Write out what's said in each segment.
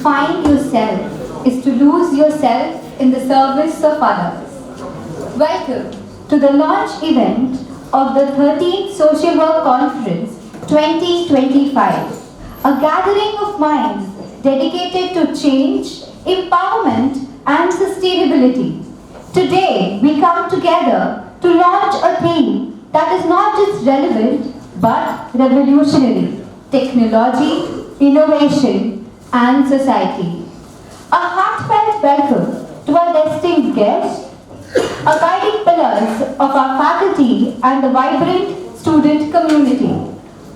find yourself is to lose yourself in the service of others. Welcome to the launch event of the 13th Social Work Conference 2025, a gathering of minds dedicated to change, empowerment, and sustainability. Today, we come together to launch a theme that is not just relevant but revolutionary: technology, innovation, and society. A heartfelt welcome to our esteemed guests, our guiding pillars of our faculty, and the vibrant student community.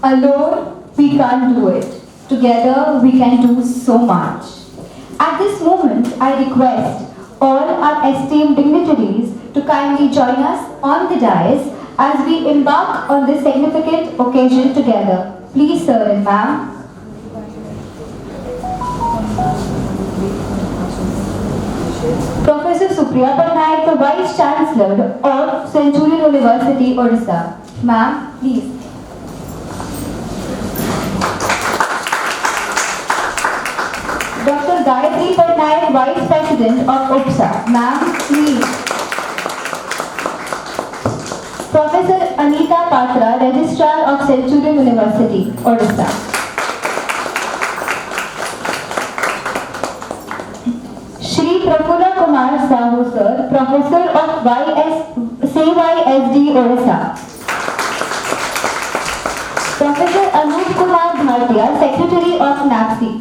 Alone, we can't do it. Together, we can do so much. At this moment, I request all our esteemed dignitaries to kindly join us on the dais as we embark on this significant occasion together. Please, sir and ma'am. Professor Supriya Patnaik, the Vice Chancellor of Centurion University, Odisha. Ma'am, please. Dr. Gayatri Patnaik, Vice President of UPSA. Ma'am, please. Professor Anita Patra, Registrar of Centurion University, Odisha. Shri Prafula Kumar Sahu, sir, Professor of CYSD, Odisha. Professor Anup Kumar Bhatia, Secretary of NAPSI.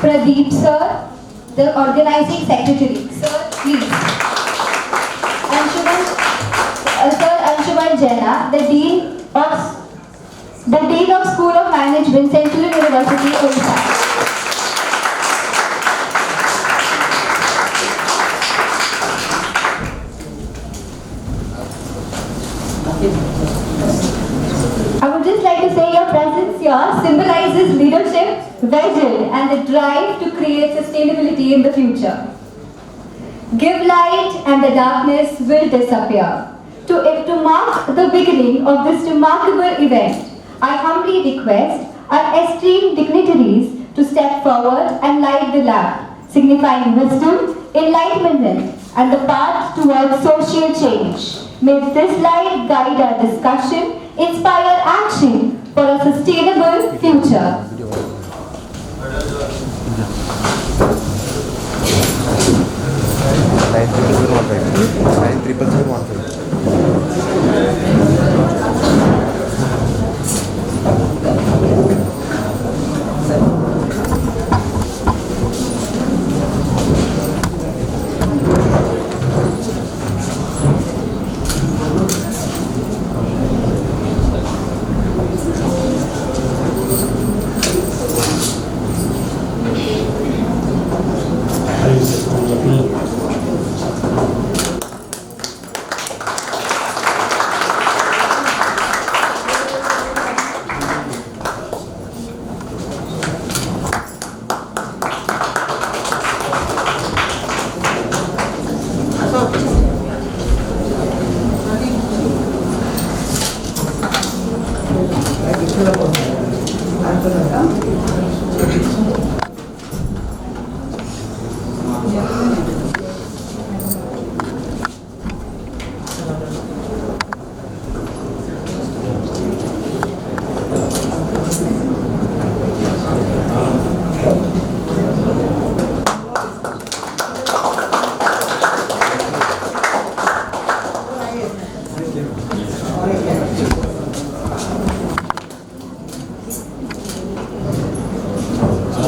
Pradeep, sir, the Organizing Secretary. Sir, please. Sir Anshuman Jaina, the Dean of School of Management, Centurion University, Odisha. I would just like to say your presence here symbolizes leadership, vision, and the drive to create sustainability in the future. Give light and the darkness will disappear. To mark the beginning of this remarkable event, I humbly request our esteemed dignitaries to step forward and light the lamp, signifying wisdom, enlightenment, and the path towards social change. May this light guide our discussion, inspire action for a sustainable future. 90015.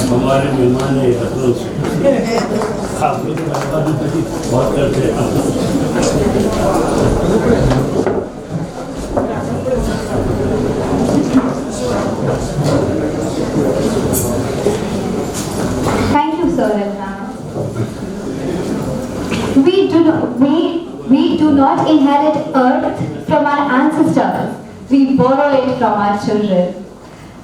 हमारे मेहमान है लखनऊ से आप लोग बहुत करते हैं Thank you, sir and ma'am. We do not inherit earth from our ancestors. We borrow it from our children.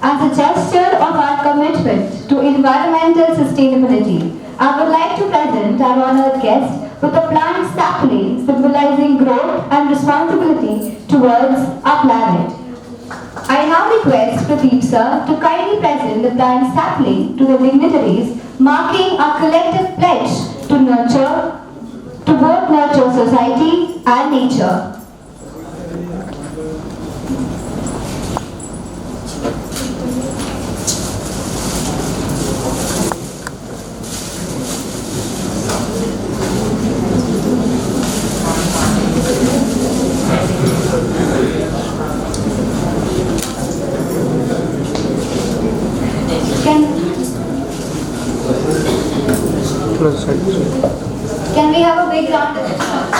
As a gesture of our commitment to environmental sustainability, I would like to present our honored guest with a plant sapling symbolizing growth and responsibility towards our planet. I now request Pradeep sir to kindly present the plant sapling to the dignitaries, marking our collective pledge to both nurture society and nature. Can we have a big round of applause?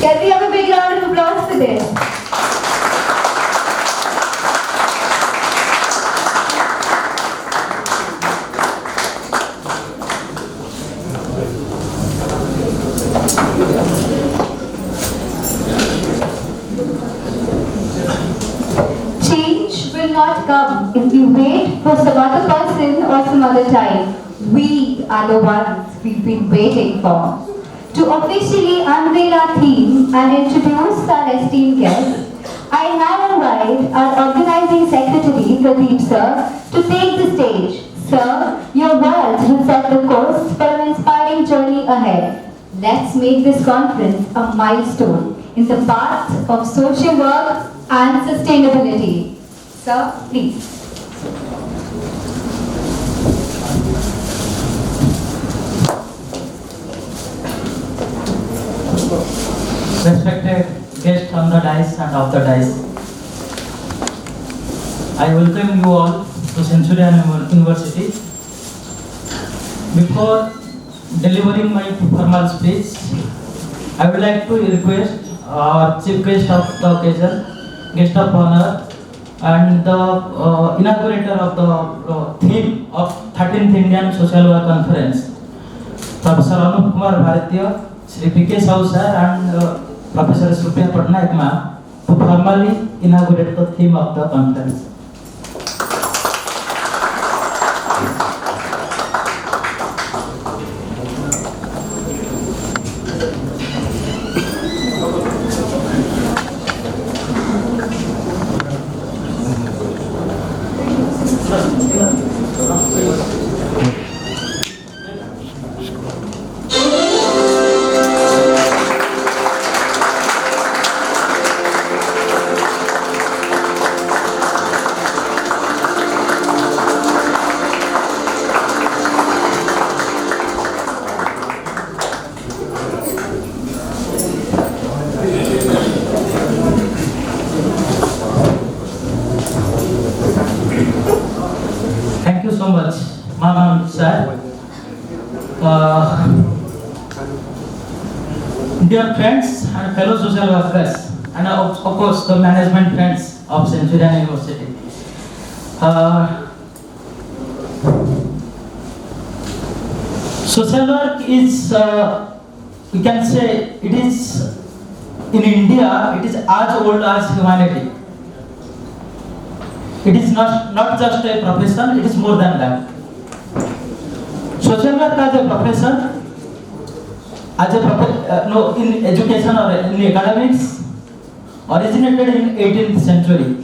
Can we have a big round of applause for this? Change will not come if we wait for some other person or some other time. We are the ones we've been waiting for. To officially unveil our theme and introduce our esteemed guests, I now invite our organizing secretary, Pradeep sir, to take the stage. Sir, your words will set the course for an inspiring journey ahead. Let's make this conference a milestone in the path of social work and sustainability. Sir, please. Respected guests on the dais and off the dais, I welcome you all to Centurion University. Before delivering my formal speech, I would like to request our chief guest of the occasion, guest of honor, and the inaugurator of the theme of 13th Indian Social Work Conference, Professor Anup Kumar Bharatiya, Sri P.K. Sahu sir, and Professor Supriya Patnaik ma'am, to formally inaugurate the theme of the conference. Thank you so much, Ma'am, sir. Dear friends and fellow social workers, and of course the management friends of Centurion University. Social work is, we can say, it is in India, it is as old as humanity. It is not just a profession, it is more than that. Social work as a profession, in education or in academics, originated in 18th century.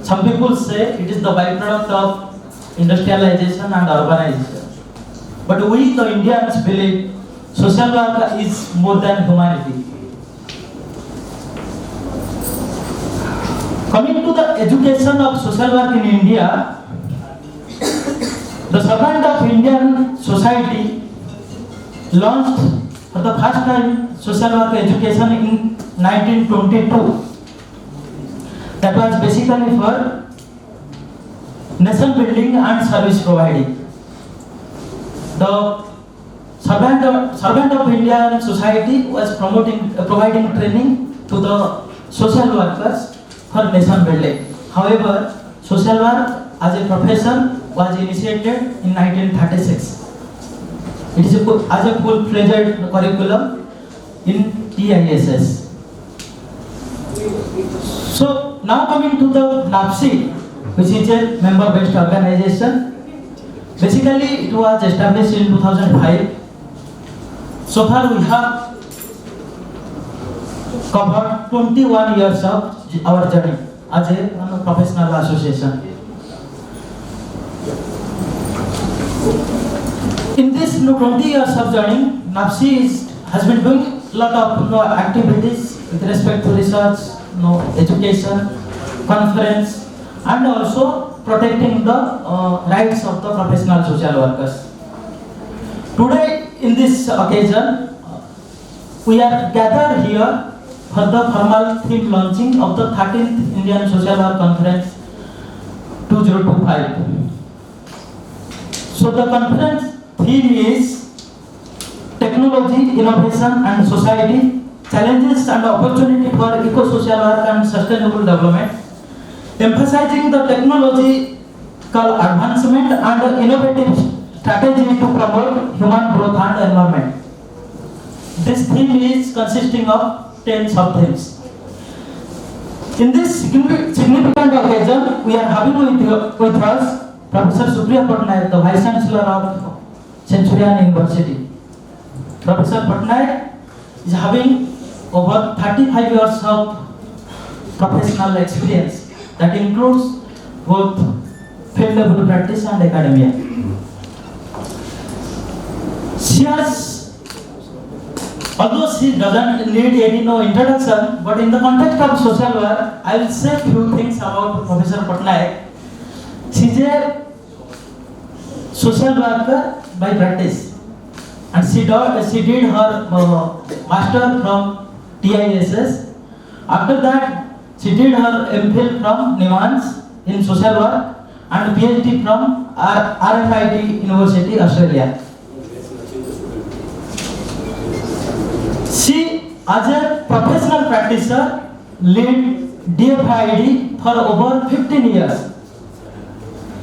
Some people say it is the byproduct of industrialization and urbanization. But we, the Indians, believe social work is more than humanity. Coming to the education of social work in India, the servant of Indian society launched for the first time social work education in 1922. That was basically for nation building and service providing. The servant of Indian society was providing training to the social workers for nation building. However, social work as a profession was initiated in 1936. It is as a full-fledged curriculum in TISS. So now coming to the NAPSI, which is a member-based organization. Basically, it was established in 2005. So far, we have covered 21 years of our journey as a professional association. In this 20 years of journey, NAPSI has been doing a lot of activities with respect to research, education, conference, and also protecting the rights of the professional social workers. Today, in this occasion, we are gathered here for the formal theme launching of the 13th Indian Social Work Conference 2025. So the conference theme is Technology, Innovation and Society, Challenges and Opportunity for Ecosocial Work and Sustainable Development, emphasizing the technological advancement and innovative strategy to promote human growth and environment. This theme is consisting of 10 sub-themes. In this significant occasion, we are having with us Professor Supriya Patnaik, the Vice Chancellor of Centurion University. Professor Patnaik is having over 35 years of professional experience that includes both field level practice and academia. Although she doesn't need any introduction, but in the context of social work, I will say few things about Professor Patnaik. She is a social worker by practice, and she did her master from TISS. After that, she did her MPhil from Nimans in social work and PhD from RFIT University, Australia. She, as a professional practitioner, led DFID for over 15 years.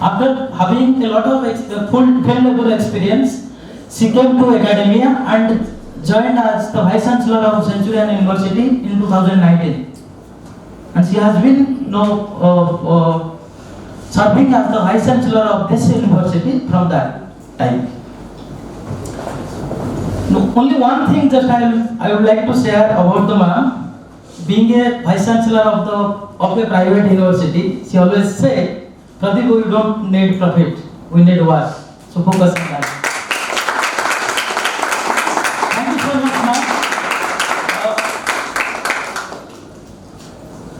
After having a lot of full field-level experience, she came to academia and joined as the Vice Chancellor of Centurion University in 2019. And she has been serving as the Vice Chancellor of this university from that time. Only one thing just I would like to share about the ma'am. Being a Vice Chancellor of a private university, she always say, Pradeep, we don't need profit, we need work. So focus on that. Thank you so much,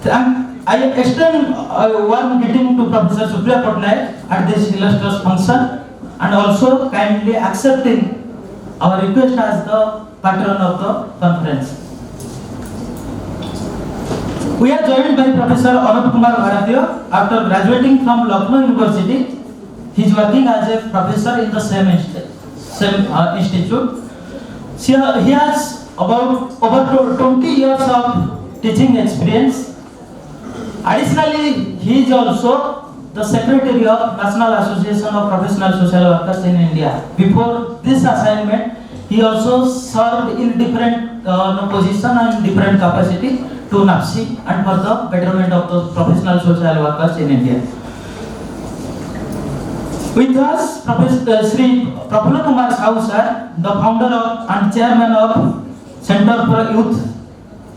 ma'am. I extend a warm greeting to Professor Supriya Patnaik at this illustrious function, and also kindly accepting our request as the patron of the conference. We are joined by Professor Anup Kumar Bharatiya. After graduating from Lucknow University, he is working as a professor in the same institute. He has about over 20 years of teaching experience. Additionally, he is also the Secretary of National Association of Professional Social Workers in India. Before this assignment, he also served in different position and different capacity to NAPSI and for the betterment of the professional social workers in India. With us, Professor Sri Prafula Kumar Sahu sir, the founder of and chairman of Center for Youth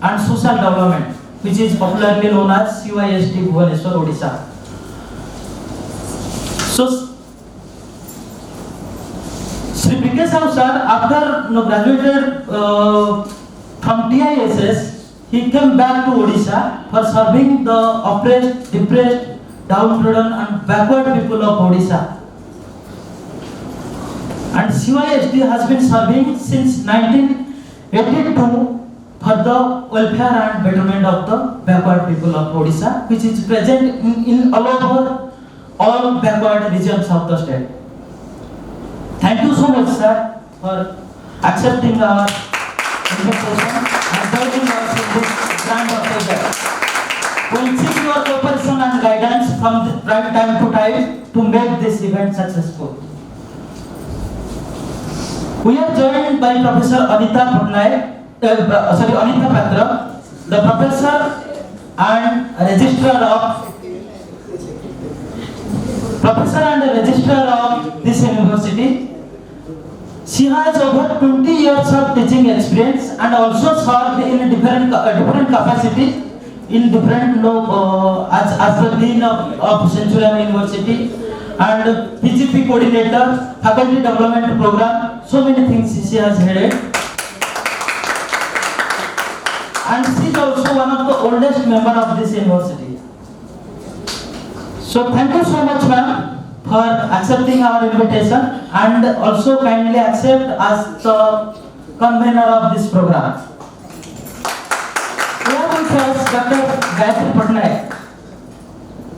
and Social Development, which is popularly known as CYSD Bhubaneswar, Odisha. So, Sri P.K. Sahu sir, after graduated from TISS, he came back to Odisha for serving the oppressed, depressed, downtrodden and backward people of Odisha. And CYSD has been serving since 1982 for the welfare and betterment of the backward people of Odisha, which is present in all over all backward regions of the state. Thank you so much, sir, for accepting our invitation and joining us in this grand occasion. We will seek your cooperation and guidance from time to time to make this event successful. We are joined by Professor Anita Patra, the professor and registrar of this university. She has over 20 years of teaching experience and also served in different capacity in different as the dean of Centurion University and PGP coordinator, faculty development program. So many things she has headed. And she is also one of the oldest member of this university. So thank you so much, ma'am, for accepting our invitation and also kindly accept as the convener of this program. We have with us Dr. Gayatri Patnaik.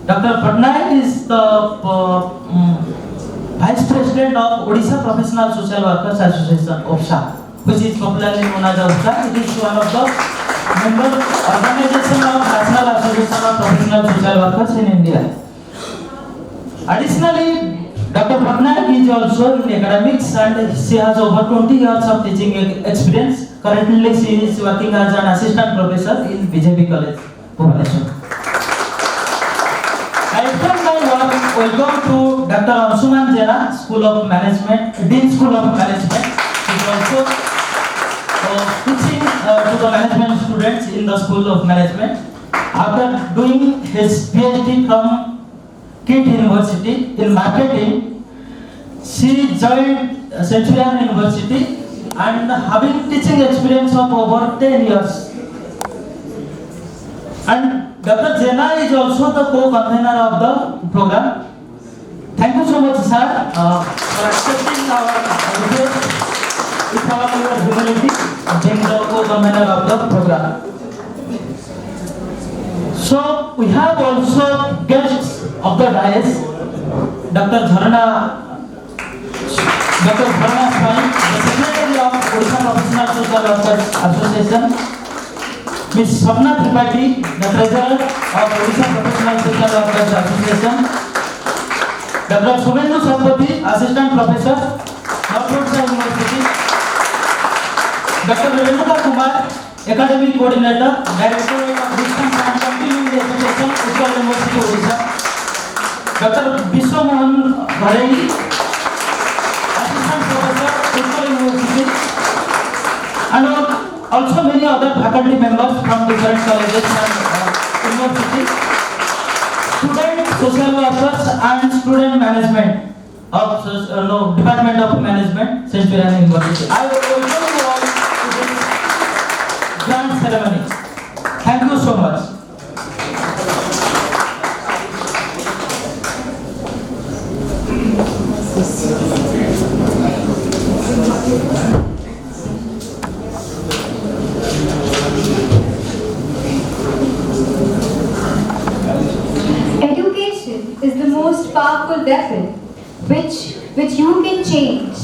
Dr. Patnaik is the Vice President of Odisha Professional Social Workers Association, OPSA, which is popularly known as OPSA. It is one of the member organization of National Association of Professional Social Workers in India. Additionally, Dr. Patnaik is also in academics and she has over 20 years of teaching experience. Currently, she is working as an assistant professor in BJP College, Bhubaneswar. I extend my welcome to Dr. Ansuman Jena, School of Management, Dean School of Management. He is also teaching to the management students in the School of Management. After doing his PhD from KIT University in marketing, she joined Centurion University and having teaching experience of over 10 years. And Dr. Jena is also the co-convener of the program. Thank you so much, sir, for accepting our request with all your humility, being the co-convener of the program. So we have also guests of the dais, Dr. Dharana Swami, the Secretary of Odisha Professional Social Workers Association, Ms. Swapna Tripathi, the Treasurer of Odisha Professional Social Workers Association, Dr. Subhendu Sampati, Assistant Professor, North Odisha University, Dr. Renuka Kumar, Academic Coordinator, Director of Distance and Continuing Education, Utkal University, Odisha, Dr. Biswamohan Bhareli, Assistant Professor, Utkal University, and also many other faculty members from different colleges and universities, student social workers and student management of Department of Management, Centurion University. I welcome you all to this grand ceremony. Thank you so much. Education is the most powerful weapon which you can change.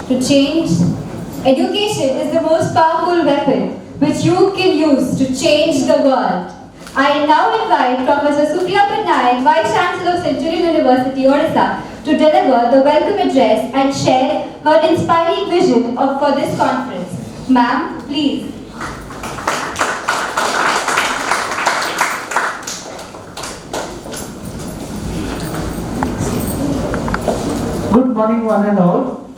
To change, education is the most powerful weapon which you can use to change the world. I now invite Professor Supriya Patnaik, Vice Chancellor of Centurion University, Odisha, to deliver the welcome address and share her inspiring vision for this conference. Ma'am, please. Good morning, one and all.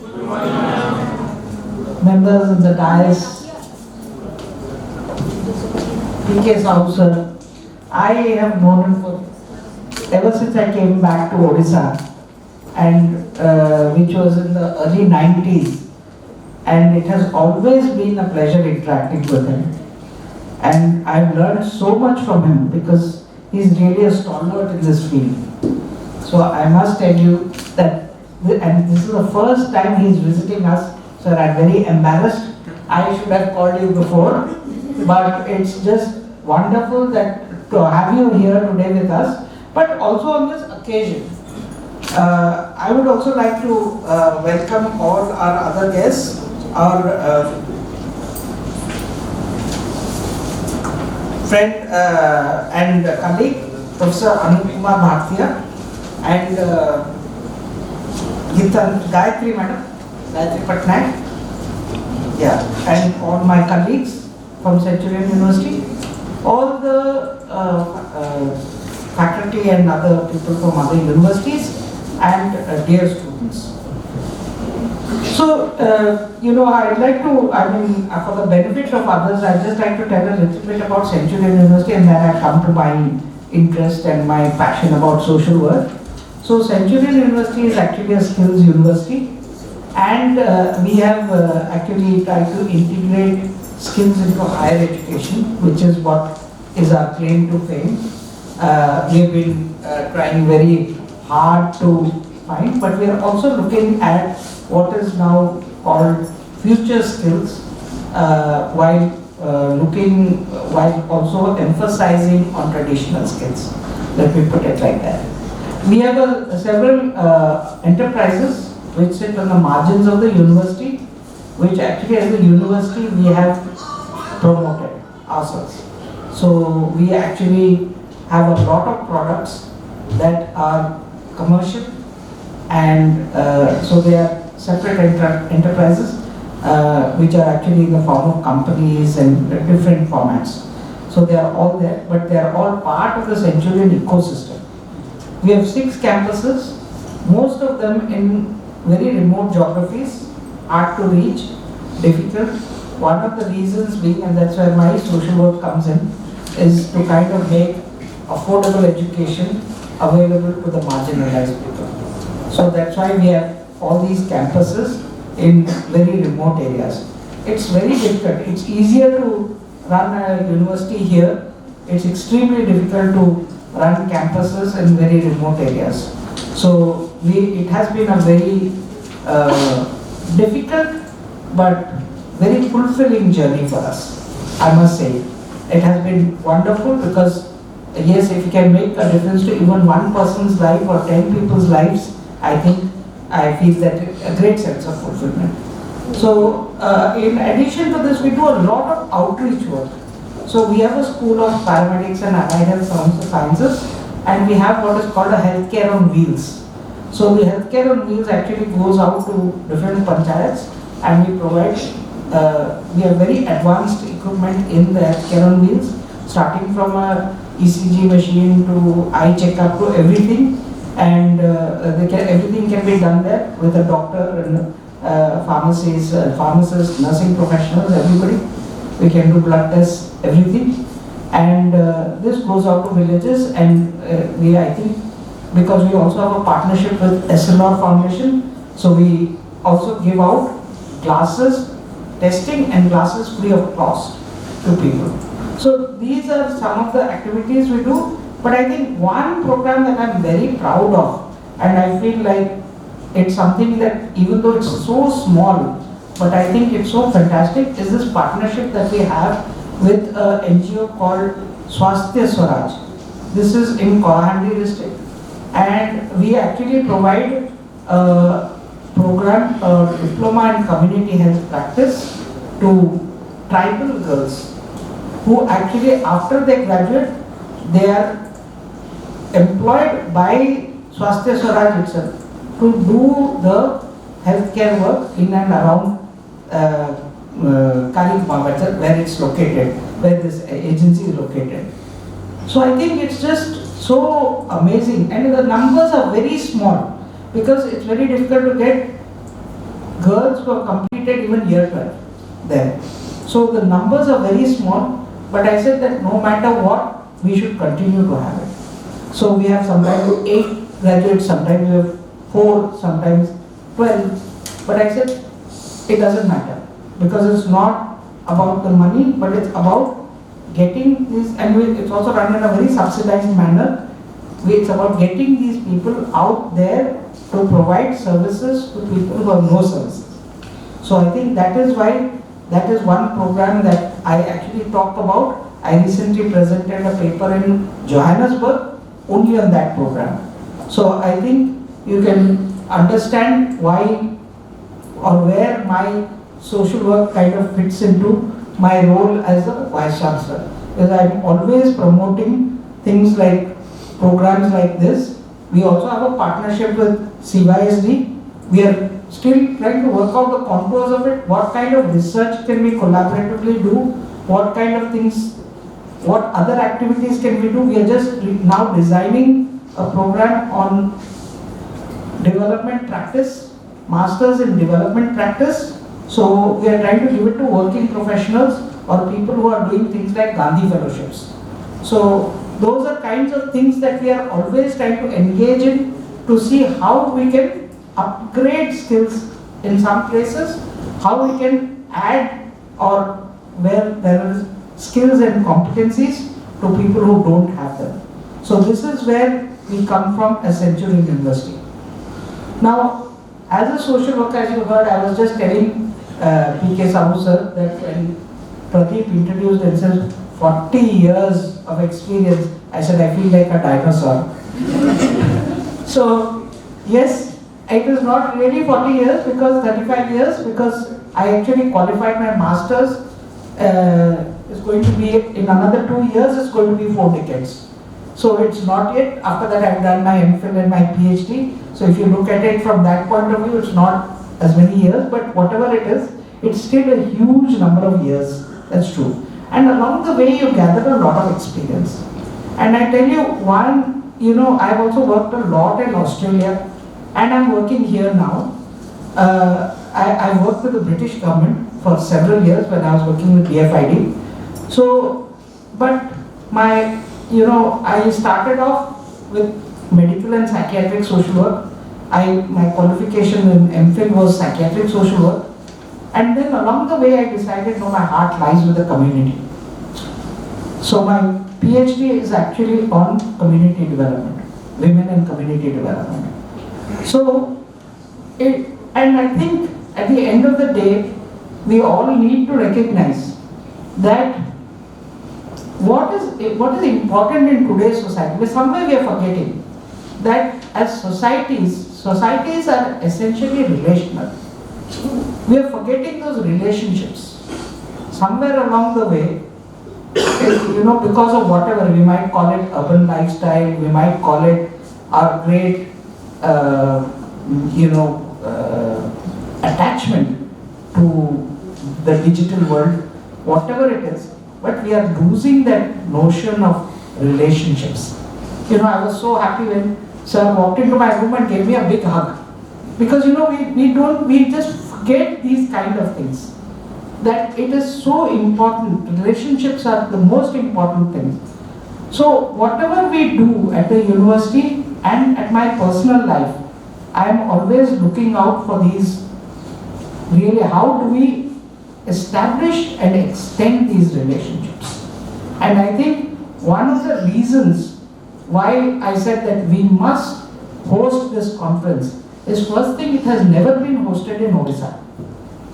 Members of the dais, PK Saucer. I have known him ever since I came back to Odisha, and which was in the early 90s, and it has always been a pleasure interacting with him. And I've learned so much from him because he's really a stalwart in this field. So I must tell you that, and this is the first time he's visiting us, so I'm very embarrassed. I should have called you before, but it's just wonderful that to have you here today with us, but also on this occasion. I would also like to welcome all our other guests, our friend and colleague, Professor Anupama Bhartiya, and Gayatri Madam, Gayatri Patnaik, yeah, and all my colleagues from Centurion University, all the faculty and other people from other universities, and dear students. So, I'd like to, for the benefit of others, I'd just like to tell a little bit about Centurion University, and then I come to my interest and my passion about social work. So Centurion University is actually a skills university, and we have actually tried to integrate skills into higher education, which is what is our claim to fame. We have been trying very hard to find, but we are also looking at what is now called future skills, while also emphasizing on traditional skills. Let me put it like that. We have several enterprises which sit on the margins of the university, which actually as a university we have promoted ourselves. So we actually have a lot of products that are commercial, and so they are separate enterprises which are actually in the form of companies and different formats. So they are all there, but they are all part of the Centurion ecosystem. We have 6 campuses, most of them in very remote geographies, hard to reach, difficult. One of the reasons being, and that's where my social work comes in, is to kind of make affordable education available to the marginalized people. So that's why we have all these campuses in very remote areas. It's very difficult. It's easier to run a university here. It's extremely difficult to run campuses in very remote areas. So it has been a very difficult but very fulfilling journey for us, I must say. It has been wonderful because, yes, if you can make a difference to even one person's life or 10 people's lives, I feel that a great sense of fulfillment. So in addition to this, we do a lot of outreach work. So we have a school of paramedics and allied health sciences, and we have what is called a healthcare on wheels. So the healthcare on wheels actually goes out to different panchayats, and we provide, we have very advanced equipment in the healthcare on wheels, starting from a ECG machine to eye checkup to everything, and everything can be done there with a doctor and pharmacists, nursing professionals, everybody. We can do blood tests, everything, and this goes out to villages, and I think because we also have a partnership with SLR Foundation, so we also give out glasses, testing and glasses free of cost to people. So these are some of the activities we do, but I think one program that I'm very proud of, and I feel like it's something that even though it's so small, but I think it's so fantastic, is this partnership that we have with an NGO called Swasthya Swaraj. This is in Kalahandi district, and we actually provide a program, a diploma in community health practice to tribal girls who actually after they graduate they are employed by Swasthya Swaraj itself to do the healthcare work in and around Karikma, where it's located, where this agency is located. So I think it's just so amazing, and the numbers are very small because it's very difficult to get girls who have completed even year 12 there. So the numbers are very small, but I said that no matter what, we should continue to have it. So we have sometimes 8 graduates, sometimes we have 4, sometimes 12. But I said it doesn't matter because it's not about the money, but it's about getting this, and it's also run in a very subsidized manner. It's about getting these people out there to provide services to people who have no services. So I think that is why that is one program that I actually talked about. I recently presented a paper in Johannesburg only on that program. So I think you can understand why or where my social work kind of fits into my role as a Vice Chancellor. Because I'm always promoting things like programs like this. We also have a partnership with CYSD. We are still trying to work out the contours of it. What kind of research can we collaboratively do? What kind of things, what other activities can we do? We are just now designing a program on development practice, masters in development practice. So we are trying to give it to working professionals or people who are doing things like Gandhi fellowships. So those are kinds of things that we are always trying to engage in to see how we can upgrade skills in some places, how we can add or where there is skills and competencies to people who don't have them. So this is where we come from as Century University. Now, as a social worker, as you heard, I was just telling P.K. Sahu sir that when Pradeep introduced himself, 40 years of experience, I said, I feel like a dinosaur. So, yes, it is not really 40 years, because 35 years, because I actually qualified my master's. It's going to be, in another 2 years, it's going to be 4 decades. So it's not yet. After that, I've done my MPhil and my PhD. So if you look at it from that point of view, it's not as many years, but whatever it is, it's still a huge number of years. That's true. And along the way, you gather a lot of experience. And I tell you, I've also worked a lot in Australia, and I'm working here now. I worked with the British government for several years when I was working with DFID. So, but I started off with medical and psychiatric social work. My qualification in MPhil was psychiatric social work. And then along the way, I decided, no, my heart lies with the community. So my PhD is actually on community development, women and community development. So, and I think at the end of the day, we all need to recognize that what is important in today's society. But somewhere we are forgetting that as societies are essentially relational. We are forgetting those relationships. Somewhere along the way, because of whatever, we might call it urban lifestyle, we might call it our great, attachment to the digital world, whatever it is, but we are losing that notion of relationships. I was so happy when Sir walked into my room and gave me a big hug. Because we just forget these kind of things. That it is so important. Relationships are the most important thing. So whatever we do at the university and at my personal life, I am always looking out for these, really, how do we establish and extend these relationships. And I think one of the reasons why I said that we must host this conference is, first thing, it has never been hosted in Odisha.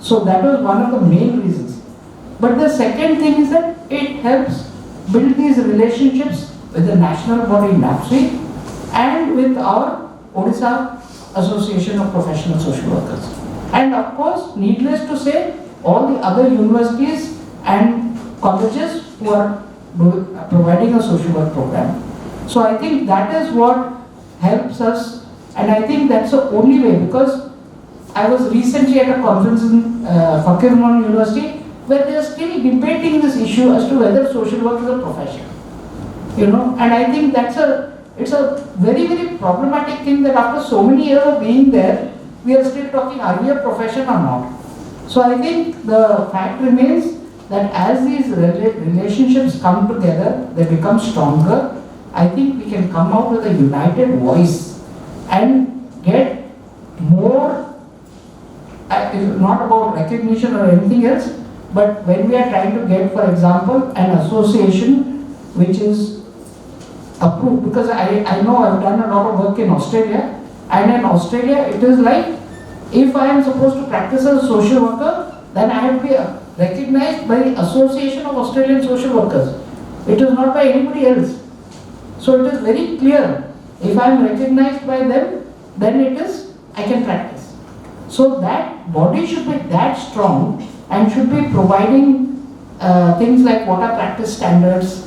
So that was one of the main reasons. But the second thing is that it helps build these relationships with the national body NAPSWI and with our Odisha Association of Professional Social Workers. And of course, needless to say, all the other universities and colleges who are providing a social work program. So I think that is what helps us, and I think that's the only way, because I was recently at a conference in Fakir Rahman University where they are still debating this issue as to whether social work is a profession. And I think it's a very, very problematic thing that after so many years of being there, we are still talking, are we a profession or not? So I think the fact remains that as these relationships come together, they become stronger. I think we can come out with a united voice and get more, it's not about recognition or anything else, but when we are trying to get, for example, an association which is approved, because I know I've done a lot of work in Australia, and in Australia it is like, if I am supposed to practice as a social worker, then I have to be recognized by the Association of Australian Social Workers. It is not by anybody else. So it is very clear, if I am recognized by them, then it is, I can practice. So that body should be that strong and should be providing things like what are practice standards,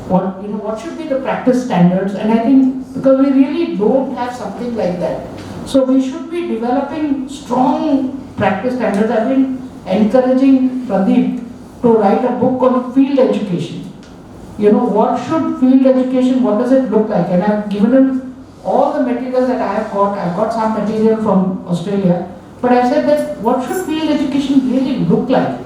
what should be the practice standards, and I think because we really don't have something like that. So we should be developing strong practice standards. I've been encouraging Pradeep to write a book on field education. What should field education, what does it look like? And I've given him all the materials that I have got. I've got some material from Australia. But I said that what should field education really look like?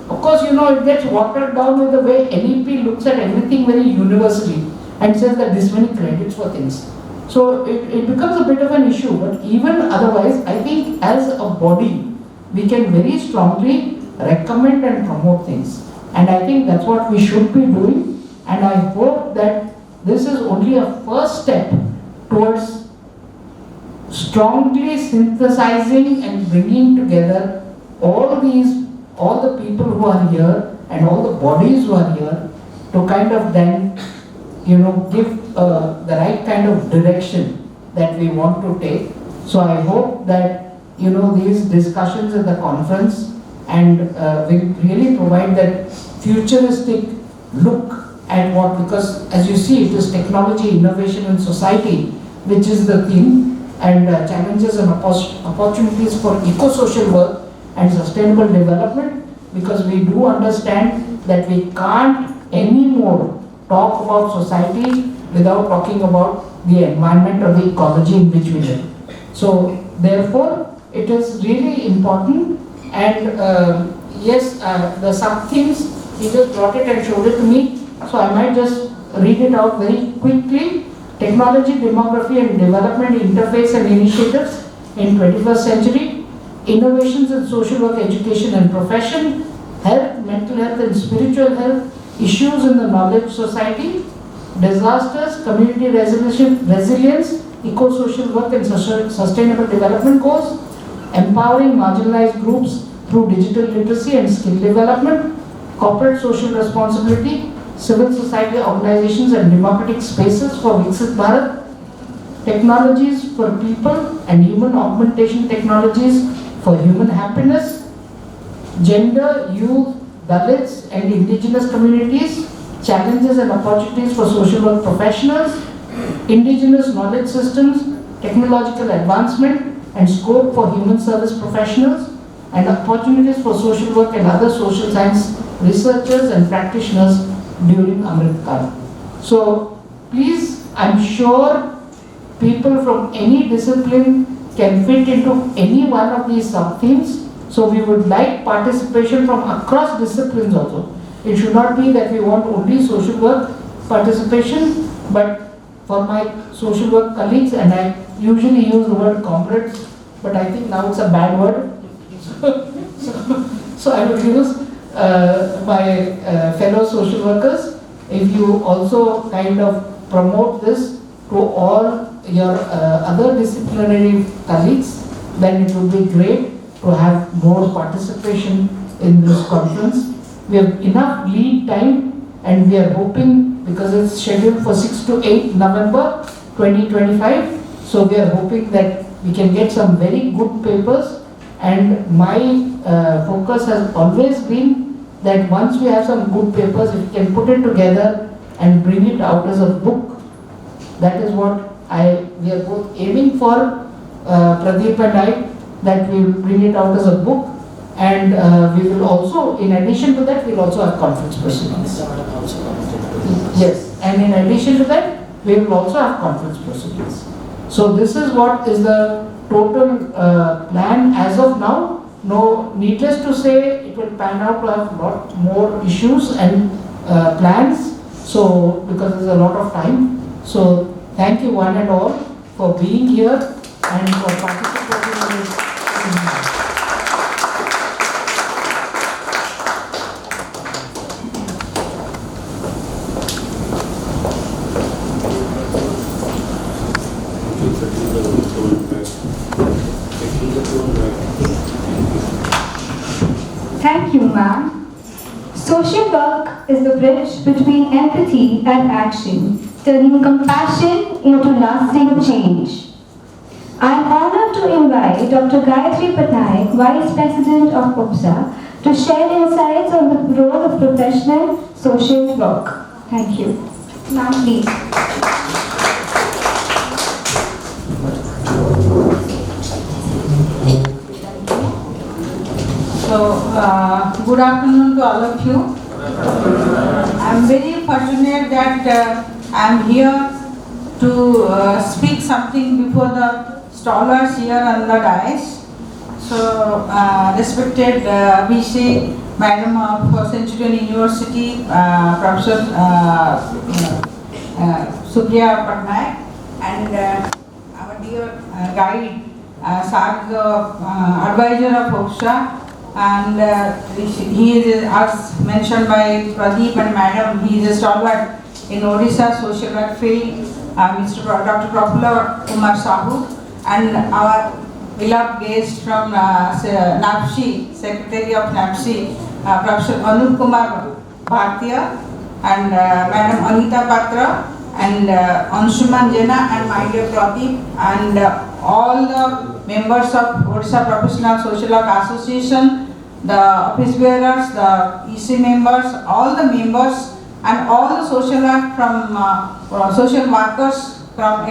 Of course, it gets watered down with the way NEP looks at everything very universally and says that this many credits for things. So it becomes a bit of an issue. But even otherwise, I think as a body, we can very strongly recommend and promote things. And I think that's what we should be doing. And I hope that this is only a first step towards strongly synthesizing and bringing together all the people who are here and all the bodies who are here to kind of then, give the right kind of direction that we want to take. So I hope that, these discussions at the conference and will really provide that futuristic look at what, because as you see, it is technology, innovation and society, which is the theme, and challenges and opportunities for eco-social work and sustainable development, because we do understand that we can't anymore talk about society without talking about the environment or the ecology in which we live. So therefore, it is really important, and yes, the sub-themes, he just brought it and showed it to me. So I might just read it out very quickly. Technology, demography and development interface and initiatives in 21st century, innovations in social work, education and profession, health, mental health and spiritual health, issues in the knowledge society, disasters, community resilience, eco-social work and sustainable development goals, empowering marginalized groups through digital literacy and skill development, corporate social responsibility, civil society organizations and democratic spaces for Viksit Bharat, technologies for people and human augmentation technologies for human happiness, gender, youth, Dalits and indigenous communities, challenges and opportunities for social work professionals, indigenous knowledge systems, technological advancement and scope for human service professionals, and opportunities for social work and other social science researchers and practitioners during Amrit Kal. So please, I'm sure people from any discipline can fit into any one of these sub-themes. So we would like participation from across disciplines also. It should not be that we want only social work participation, but for my social work colleagues, and I usually use the word comrades, but I think now it's a bad word. So I would use my fellow social workers. If you also kind of promote this to all your other disciplinary colleagues, then it would be great to have more participation in this conference. We have enough lead time, and we are hoping, because it's scheduled for 6 to 8 November 2025, so we are hoping that we can get some very good papers, and my focus has always been that once we have some good papers, we can put it together and bring it out as a book. That is what we are both aiming for, Pradeep and I, that we will bring it out as a book, and we will also, in addition to that, we will also have conference proceedings. Yes, and in addition to that, we will also have conference proceedings. So this is what is the total plan as of now. No, needless to say, it will pan out to have a lot more issues and plans. So because there's a lot of time. So thank you one and all for being here and for participating in this seminar. Thank you, ma'am. Social work is the bridge between empathy and action, turning compassion into lasting change. I am honored to invite Dr. Gayatri Patnaik, Vice President of UPSA, to share insights on the role of professional social work. Thank you. Ma'am, please. So, good afternoon to all of you. I am very fortunate that I am here to speak something before the scholars here on the dais. So, respected VC, Madam of Centurion University, Professor Supriya Patnaik, and our dear guide, Sar, the advisor of UPSA. And he is, as mentioned by Pradeep and Madam, he is a stalwart in Odisha social work field, Mr. Dr. Prafula Kumar Sahu, and our beloved guest from NAPSI, Secretary of NAPSI, Professor Anup Kumar Bhartiya, and Madam Anita Patra, and Anshuman Jena, and my dear Pradeep, and all the members of Odisha Professional Social Work Association, the office bearers, the EC members, all the members, and all the social work from social workers from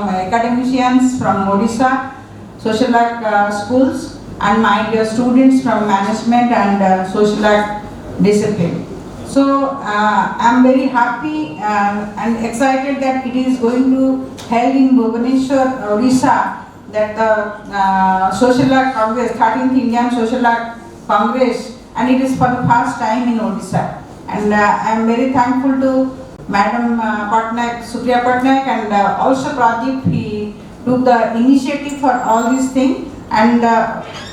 academicians from Odisha, social work schools, and my dear students from management and social work discipline. So I am very happy and excited that it is going to held in Bhubaneswar, Odisha, that the Social Work Congress, 13th Indian Social Work Congress, and it is for the first time in Odisha. And I am very thankful to Madam Patnaik, Supriya Patnaik, and also Pradeep. He took the initiative for all these things, and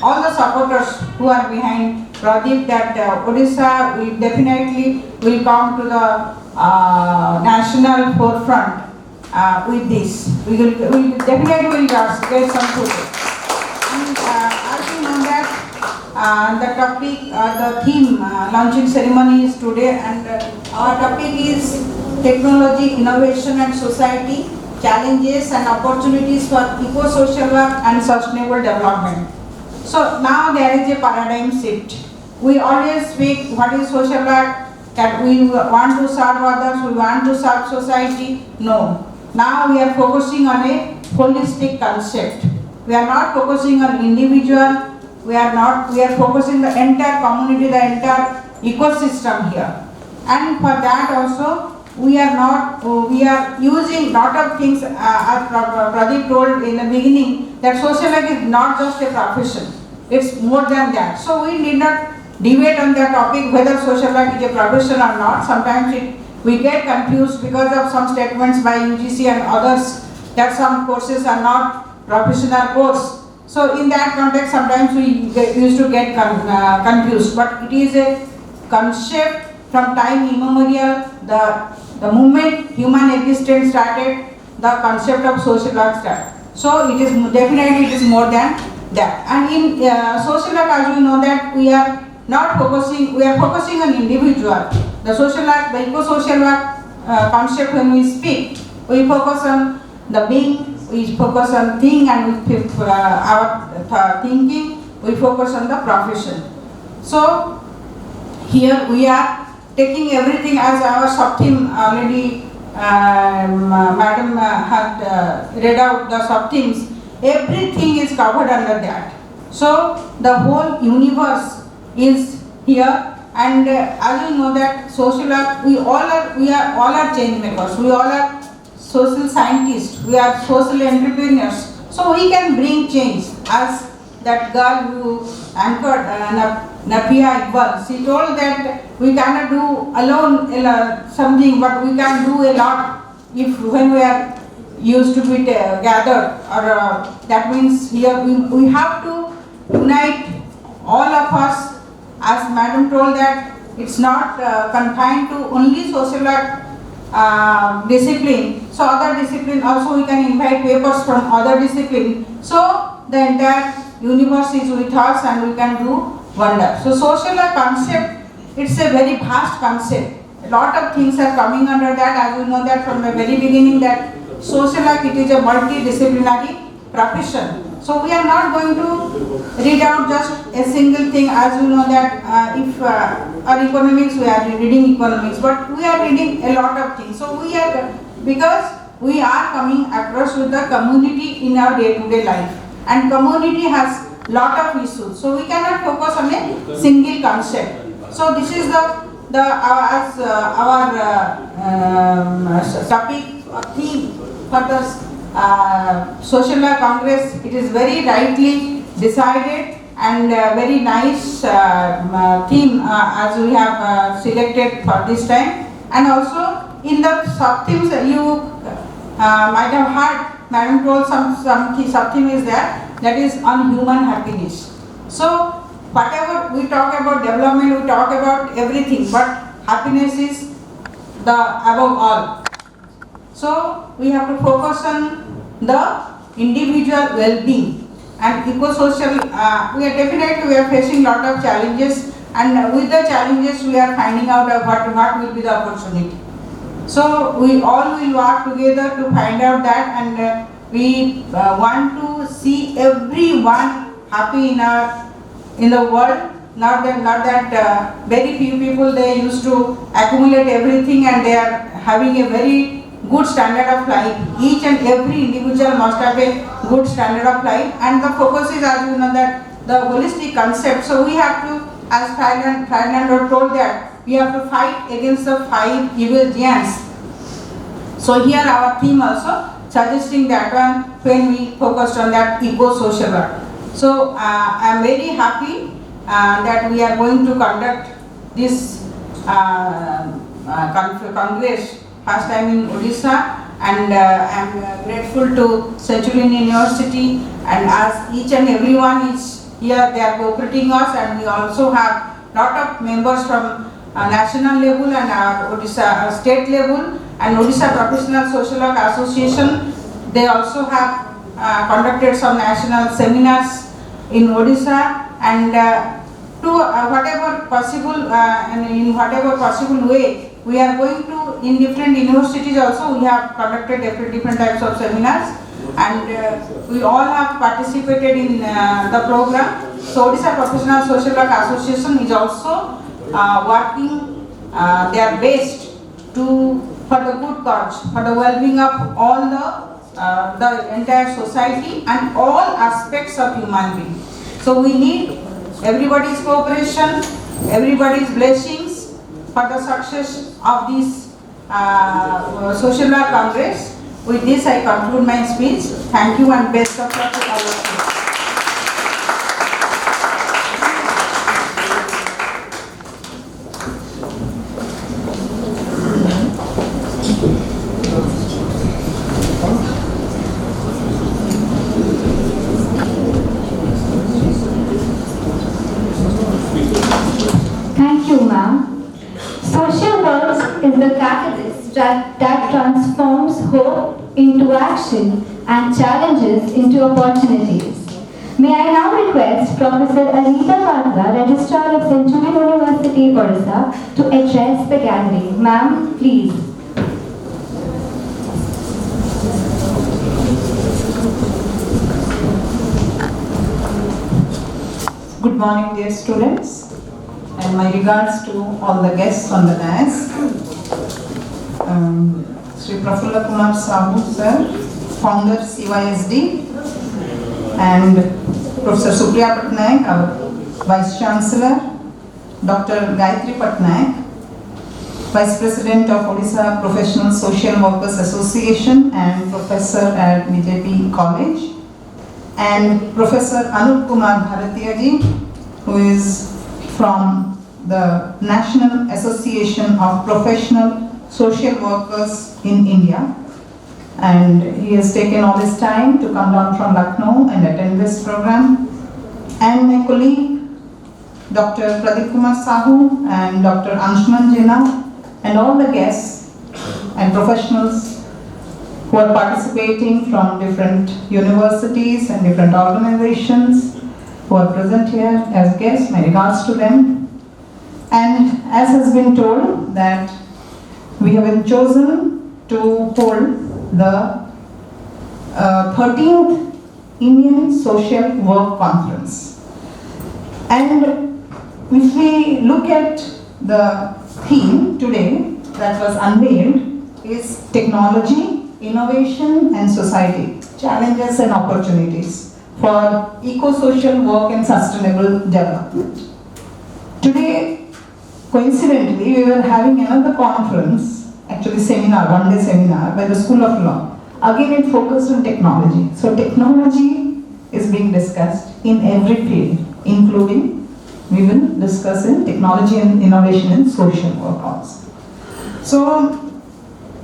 all the supporters who are behind Pradeep, that Odisha will definitely will come to the national forefront with this. We definitely get some footage. And as you know that the topic, the theme, launching ceremony is today, and our topic is technology, innovation and society, challenges and opportunities for eco-social work and sustainable development. So now there is a paradigm shift. We always speak what is social work, that we want to serve others, we want to serve society. No. Now we are focusing on a holistic concept. We are not focusing on individual, we are focusing the entire community, the entire ecosystem here. And for that also, we are using lot of things, as Pradeep told in the beginning, that social work is not just a profession, it's more than that. So we need not debate on that topic whether social work is a profession or not. Sometimes we get confused because of some statements by UGC and others that some courses are not professional course. So in that context, sometimes we used to get confused. But it is a concept from time immemorial. The moment human existence started, the concept of social work started. So it is definitely it is more than that. And in social work, as you know that we are focusing on individual. The social work, the eco-social work concept, when we speak, we focus on the being, we focus on thing, and we our thinking, we focus on the profession. So here we are taking everything as our sub-theme already. Madam had read out the sub-themes. Everything is covered under that. So the whole universe is here, and as you know that social work, we are all change makers. We all are social scientists. We are social entrepreneurs. So we can bring change. As that girl who anchored Napia Iqbal, she told that we cannot do alone something, but we can do a lot if when we are used to be gathered. Or that means here we have to unite all of us. As Madam told that it's not confined to only social work discipline. So other discipline also we can invite papers from other discipline. So the entire universe is with us and we can do wonder. So social work concept, it's a very vast concept. A lot of things are coming under that. As you know that from the very beginning that social work, it is a multidisciplinary profession. So we are not going to read out just a single thing. As you know that if our economics, we are reading economics, but we are reading a lot of things. So we are, because we are coming across with the community in our day-to-day life, and community has lot of issues. So we cannot focus on a single concept. So this is our topic theme for the Social Work Congress. It is very rightly decided and very nice theme as we have selected for this time. And also in the sub-themes you might have heard, Madam told some sub-theme is there, that is on human happiness. So whatever we talk about development, we talk about everything, but happiness is the above all. So we have to focus on the individual well-being and eco-social. We are facing lot of challenges, and with the challenges we are finding out what will be the opportunity. So we all will work together to find out that, and we want to see everyone happy in the world. Not that very few people, they used to accumulate everything and they are having a very good standard of life. Each and every individual must have a good standard of life, and the focus is, as you know, that the holistic concept. So we have to, as Ferdinand told that, we have to fight against the 5 evil giants. So here our theme also suggesting that one when we focused on that eco-social work. So I am very happy that we are going to conduct this congress first time in Odisha, and I am grateful to Centurion University, and as each and everyone is here, they are cooperating us, and we also have lot of members from national level and Odisha state level, and Odisha Professional Social Work Association. They also have conducted some national seminars in Odisha, and to whatever possible and in whatever possible way, we are going to, in different universities also, we have conducted different types of seminars, and we all have participated in the program. So Odisha Professional Social Work Association is also working their best for the good cause, for the well-being of all the entire society and all aspects of human being. So we need everybody's cooperation, everybody's blessings for the success of this Social Work Congress. With this I conclude my speech. Thank you and best of luck to all of you. Thank you, ma'am. Social work is the catalyst that transforms hope into action and challenges into opportunities. May I now request Professor Anita Varga, Registrar of Centurion University, Odisha, to address the gathering. Ma'am, please. Good morning, dear students, and and my regards to all the guests on the dais. Sri Prafulla Kumar Sahu sir, founder CYSD, and Professor Supriya Patnaik, our Vice Chancellor, Dr. Gayatri Patnaik, Vice President of Odisha Professional Social Workers Association and Professor at BJP College, and Professor Anup Kumar Bharatiya ji, who is from the National Association of Professional Social Workers in India, and he has taken all his time to come down from Lucknow and attend this program, and my colleague Dr. Pradeep Kumar Sahu and Dr. Anshuman Jina, and all the guests and professionals who are participating from different universities and different organizations who are present here as guests, my regards to them. And as has been told, that we have been chosen to hold the 13th Indian Social Work Conference. And if we look at the theme today that was unveiled is technology, innovation and society, challenges and opportunities for eco-social work and sustainable development. Today, coincidentally, we were having another conference, actually seminar, one-day seminar by the School of Law. Again, it focused on technology. So technology is being discussed in every field, including we will discuss in technology and innovation in social work also. So,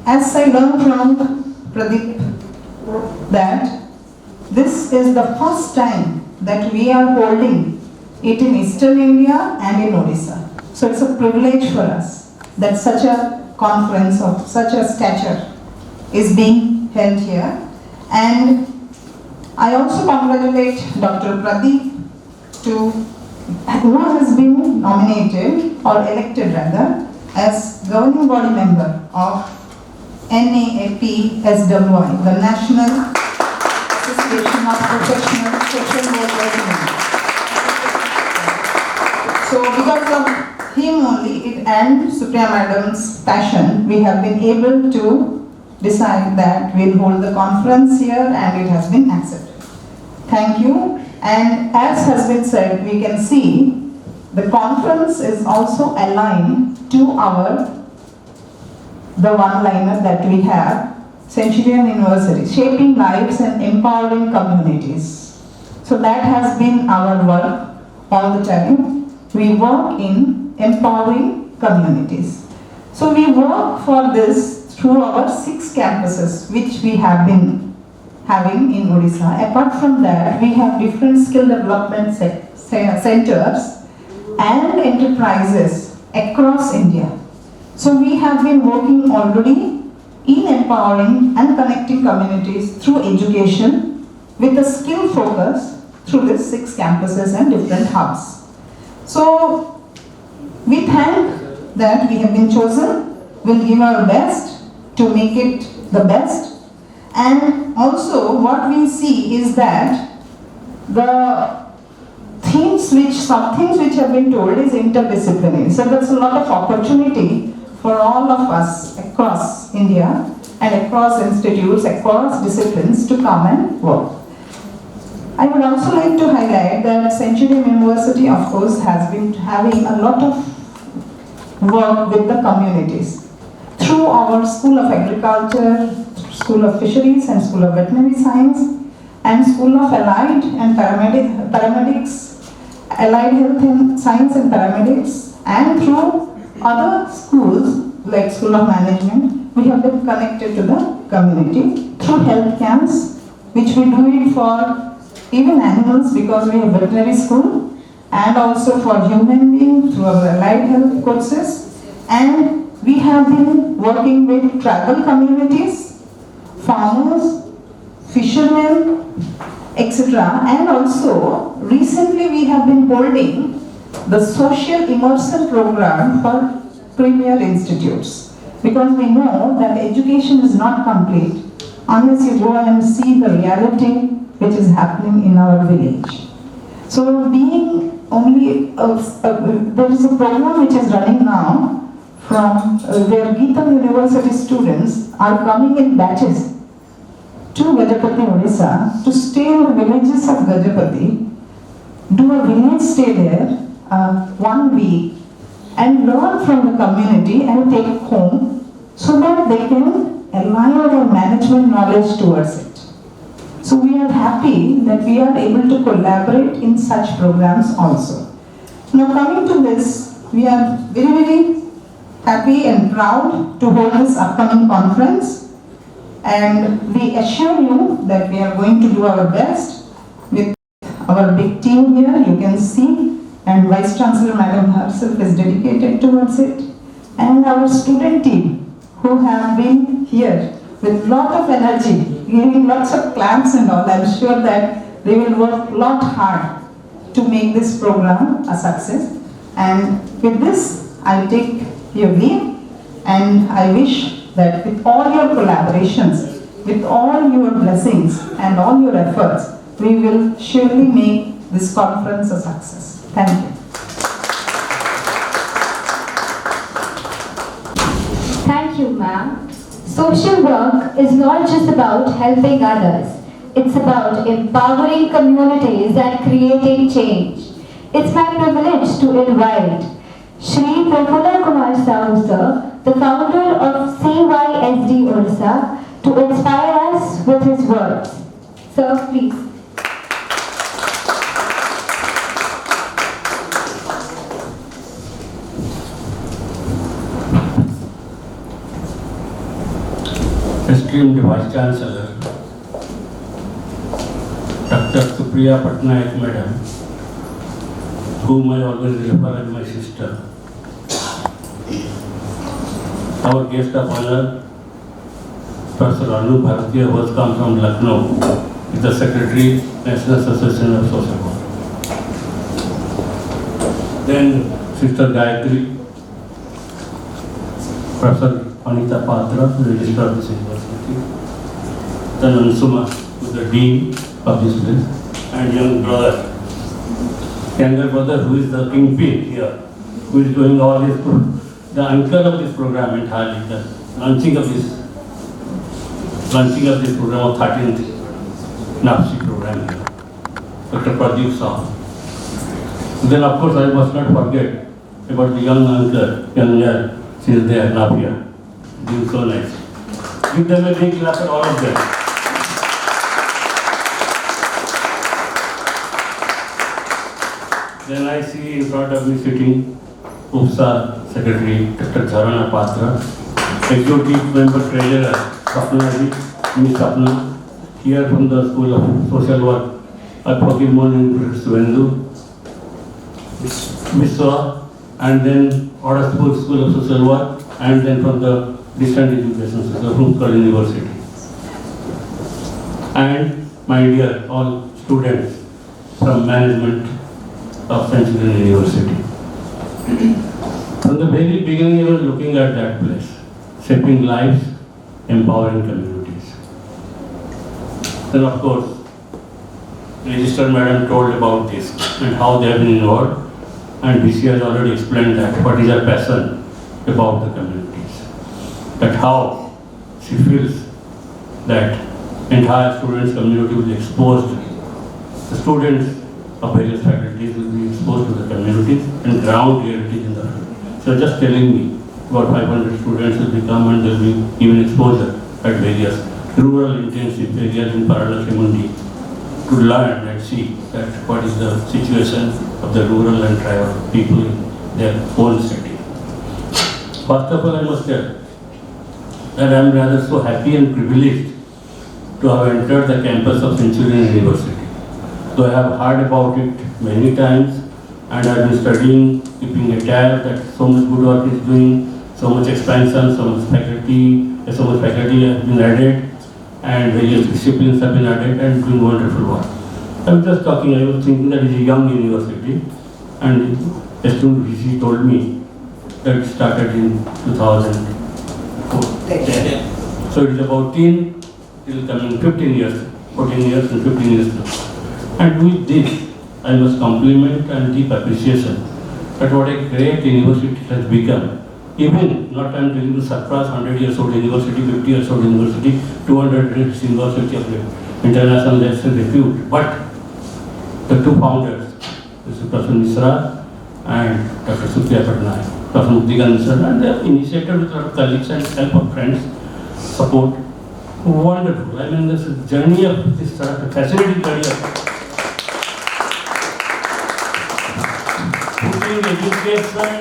as I learned from Pradeep that this is the first time that we are holding it in Eastern India and in Odisha. So it's a privilege for us that such a conference of such a stature is being held here. And I also congratulate Dr. Pradeep who has been nominated or elected rather as governing body member of NAAP SWI, the National Association of Professional Social Workers. So because of him only and Supriya Madam's passion, we have been able to decide that we'll hold the conference here and it has been accepted. Thank you. And as has been said, we can see the conference is also aligned to the one-liner that we have, Centurion University, shaping lives and empowering communities. So that has been our work all the time. We work in empowering communities. So we work for this through our 6 campuses, which we have been having in Odisha. Apart from that, we have different skill development centers and enterprises across India. So we have been working already in empowering and connecting communities through education with a skill focus through these 6 campuses and different hubs. So we thank that we have been chosen. We'll give our best to make it the best. And also what we see is that some things which have been told is interdisciplinary. So there's a lot of opportunity for all of us across India and across institutes, across disciplines to come and work. I would also like to highlight that Centurion University, of course, has been having a lot of work with the communities through our School of Agriculture, School of Fisheries and School of Veterinary Science and School of Allied and Paramedics, Allied Health and Science and Paramedics, and through other schools like School of Management, we have been connected to the community through health camps, which we do it for even animals because we have veterinary school, and also for human beings through our allied health courses. And we have been working with tribal communities, farmers, fishermen, etc. And also recently we have been holding the social immersion program for premier institutes, because we know that education is not complete unless you go and see the reality which is happening in our village. So being only, there is a program which is running now from where Geetam University students are coming in batches to Gajapati, Odisha to stay in the villages of Gajapati, do a village stay there 1 week and learn from the community and take home so that they can align their management knowledge towards it. So we are happy that we are able to collaborate in such programs also. Now coming to this, we are very, very happy and proud to hold this upcoming conference, and we assure you that we are going to do our best with our big team here, you can see, and Vice Chancellor Madam herself is dedicated towards it, and our student team who have been here with lot of energy, giving lots of claps and all. I'm sure that they will work lot hard to make this program a success. And with this, I take your leave, and I wish that with all your collaborations, with all your blessings and all your efforts, we will surely make this conference a success. Thank you. Thank you, ma'am. Social work is not just about helping others. It's about empowering communities and creating change. It's my privilege to invite Shri Prafulla Kumar Sahu sir, the founder of CYSD Odisha, to inspire us with his words. Sir, please. Esteemed Vice Chancellor, Dr. Supriya Patnaik Madam, whom I always refer as my sister, our guest of honor, Professor Anu Bharatiya, who has come from Lucknow, is the Secretary, National Association of Social Work. Then Sister Gayatri, Professor Anita Patra, Registrar of this University, then Ansuma, who is the Dean of this place, and younger brother who is the kingpin here, who is doing all this, the anchor of this program entirely, the launching of this program of 13th NAPSI program here, Dr. Pradeep Sahu. Then of course I must not forget about the young anchor, young girl, she is there, Navya. Doing so nice. Give them a big clap for all of them. Then I see in front of me sitting UPSA Secretary Dr. Jharana Patra, Executive Member Treasurer Sapna Ji, Ms. Sapna, here from the School of Social Work, Good morning, Professor Vendu, Miswa, and then Oraspoor School of Social Work, and then from the Distant Education System from Hunkar University. And my dear all students from management of St. University. From the very beginning I was looking at that place, shaping lives, empowering communities. Then of course, Registered Madam told about this and how they have been involved, and VC has already explained that what is her passion about the communities. That how she feels that entire students community will be exposed, the students of various faculties will be exposed to the communities and ground realities in the field. So just telling me about 500 students will become and there will be given exposure at various rural intensive areas in Paralachemundi to learn and see that what is the situation of the rural and tribal people in their own city. First of all, I must tell that I am rather so happy and privileged to have entered the campus of Centurion University. Though I have heard about it many times and I have been studying, keeping a tab that so much good work is doing, so much expansion, so much faculty has been added and various disciplines have been added and doing wonderful work. I was just talking, I was thinking that it is a young university and a student VC told me that it started in 2010. So it is about 10 till coming 15 years, 14 years and 15 years now. And with this, I must compliment and deep appreciation that what a great university it has become. Even, not I'm telling you, surpass 100 years old university, 50 years old university, 200 years university of international repute. But the two founders, Mr. Professor Misra and Dr. Supriya Patnaik, Professor Muktikan Misra, and they have initiated with a lot of colleagues and help of friends, support. Wonderful. I mean, this journey of this fascinating career. Putting education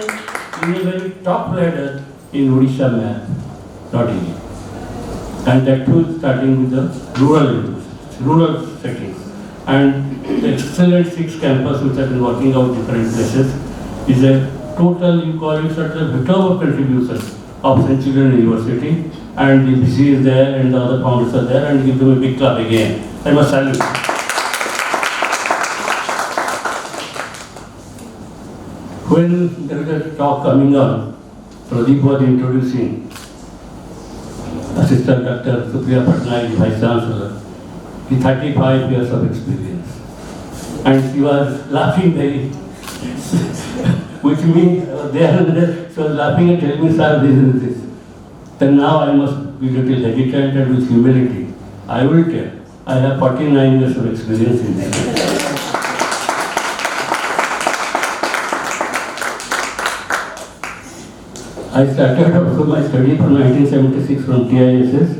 in a very top ladder in Odisha map, not easy. And that too starting with the rural settings. And the excellent 6 campus which have been working out different places is a total, you call it such a bit of contribution of St. Children's University. And the BC is there and the other founders are there, and give them a big clap again. I must salute. When there was a talk coming on, Pradeep was introducing Assistant Dr. Supriya Patnaik, Vice Chancellor, with 35 years of experience. And she was laughing very, which means there and there, she was laughing and telling me, sir, this is this. Then now I must be a little hesitant and with humility. I will tell, I have 49 years of experience in this. I started also my study from 1976 from TISS.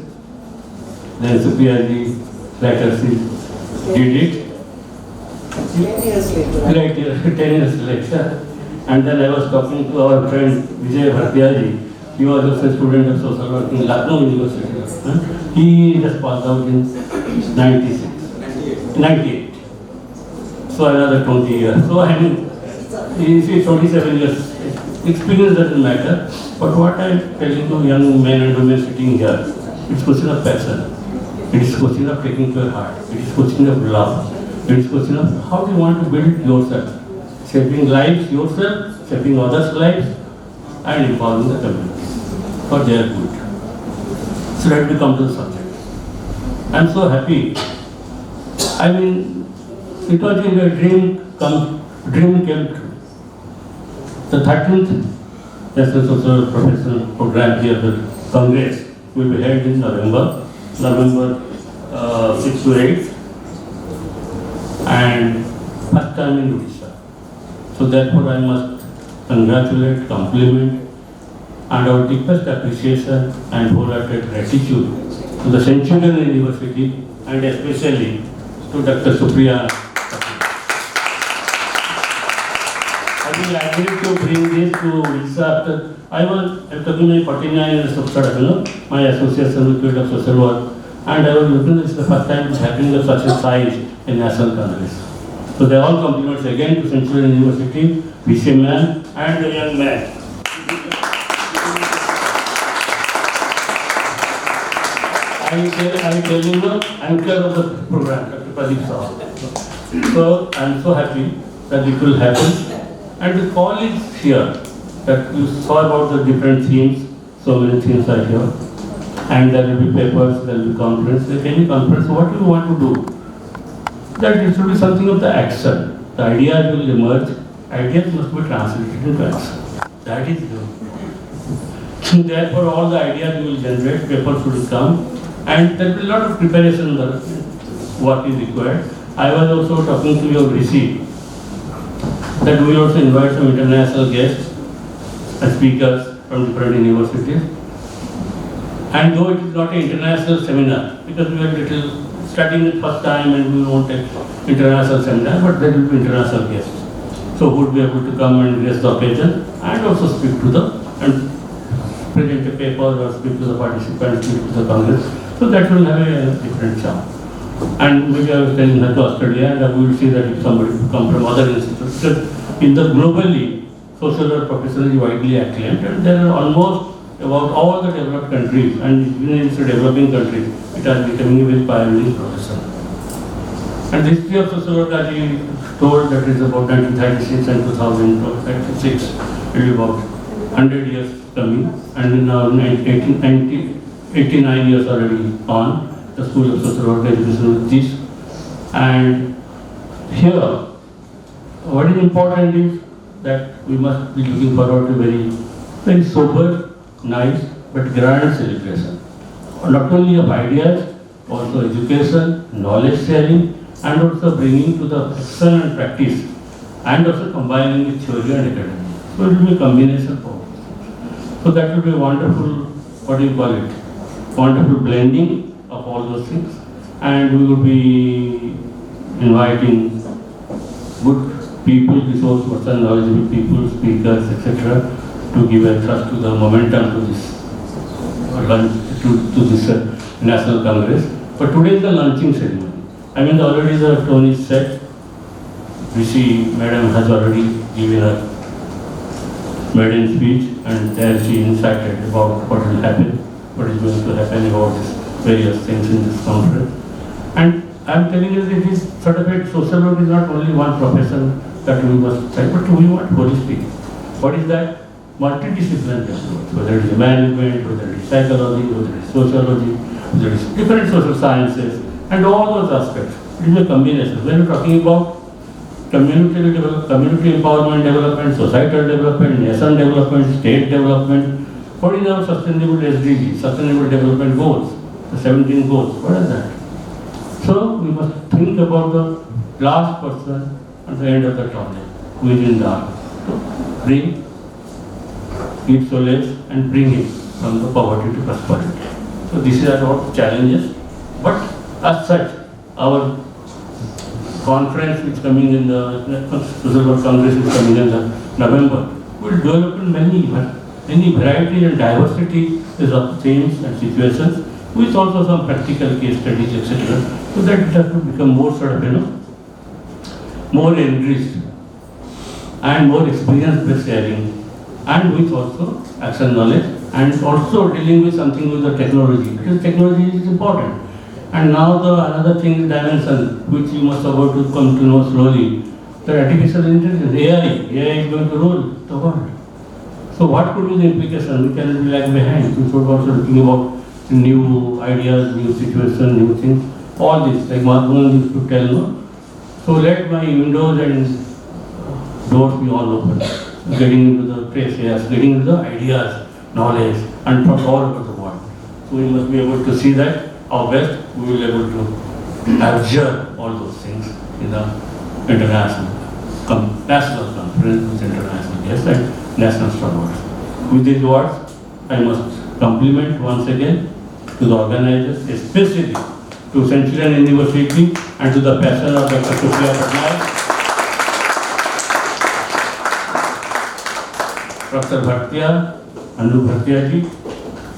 Then Supriyaji later she did it. 10 years later. And then I was talking to our friend Vijay Bhartiyaji. He was also a student of social work in Lucknow University. He just passed out in 98. So another 20 years. So I mean, you see 27 years. Experience doesn't matter. But what I am telling to young men and women sitting here, it's a question of passion. It is a question of taking to your heart. It is a question of love. It is a question of how do you want to build yourself. Shaping lives yourself, shaping others' lives, and empowering the community for their good. So let me come to the subject. I am so happy. I mean, it was a dream came true. The 13th National Social Professional Program here, the Congress, will be held in November 6 to 8, and first time in Odisha. So therefore I must congratulate, compliment, and our deepest appreciation and wholehearted gratitude to the St. Children's University and especially to Dr. Supriya. I think I agreed to bring this to Odisha after I'm talking my 49 years of service, my association with Field of Social Work, and I was looking at this the first time it's happening of such a size in National Congress. So they all compliments again to St. Children's University, VC man and the young man. I tell you the anchor of the program, Dr. Pradeep Saha. So I am so happy that it will happen. And the colleagues here, that you saw about the different themes, so many themes are here. And there will be papers, there will be conference. Like any conference, what do you want to do? That it should be something of the action. The ideas will emerge, ideas must be translated into action. That is good. Therefore, all the ideas you will generate, papers will come, and there will be a lot of preparation work is required. I was also talking to your VC that we will also invite some international guests and speakers from different universities. And though it is not an international seminar, because we are little starting it first time and we won't take international seminar, but there will be international guests. So who would be able to come and grace the occasion and also speak to the, and present a paper or speak to the participants, speak to the Congress. So that will have a different charm. And maybe I was telling her to Australia, and we will see that if somebody come from other institutes, because in the globally, social work profession is widely acclaimed, and there are almost about all the developed countries, and even in the developing countries, it is becoming a very pioneering profession. And the history of social work, as he told, that is about 1936 and 2036, it will be about 100 years coming, and now 89 years already on. The School of Social Work Education with this. And here, what is important is that we must be looking forward to very sober, nice, but grand celebration. Not only of ideas, also education, knowledge sharing, and also bringing to the action and practice, and also combining with theory and academy. So it will be a combination of all. So that will be a wonderful, what do you call it, wonderful blending of all those things. And we will be inviting good people, resource persons, knowledgeable people, speakers, etc., to give a thrust to the momentum to this lunch, to this National Congress. But today is the launching ceremony. I mean, already the tone is set. Rishi Madam has already given a maiden speech, and there she incited about what will happen, what is going to happen about this various things in this conference. And I am telling you that it is sort of a social work is not only one profession that we must try, but we want holistic. What is that? Multidisciplinary approach, whether it is management, whether it is psychology, whether it is sociology, whether it is different social sciences, and all those aspects. It is a combination. When we are talking about community empowerment development, societal development, nation development, state development, what is our sustainable SDG, sustainable development goals, the 17 goals, what is that? So we must think about the last person at the end of the tunnel, who is in dark. So bring, give solace and bring him from the poverty to prosperity. So this is our challenges. But as such, our conference which is coming in the Social Work Congress is coming in the November will develop in many variety and diversity of themes and situations, with also some practical case studies, etc. So that it has to become more sort of, more enriched and more experience-based sharing, and with also action knowledge, and also dealing with something with the technology, because technology is important. And now the another thing is dimension, which you must about to come to know slowly, the artificial intelligence, AI is going to rule the world. So what could be the implication? We cannot be like behind. We should also looking about new ideas, new situations, new things. All this, like Mahatma used to tell, no? So let my windows and doors be all open. Getting into the place, yes, getting into the ideas, knowledge, and from all over the world. So we must be able to see that our best, we will be able to absorb all those things in the international, national conference with international guests and national stalwarts. With these words, I must compliment once again to the organizers, especially to Centurion University and to the passion of Dr. Supriya Patnaik, Dr. Bhartiya, Anu Bhartiya ji,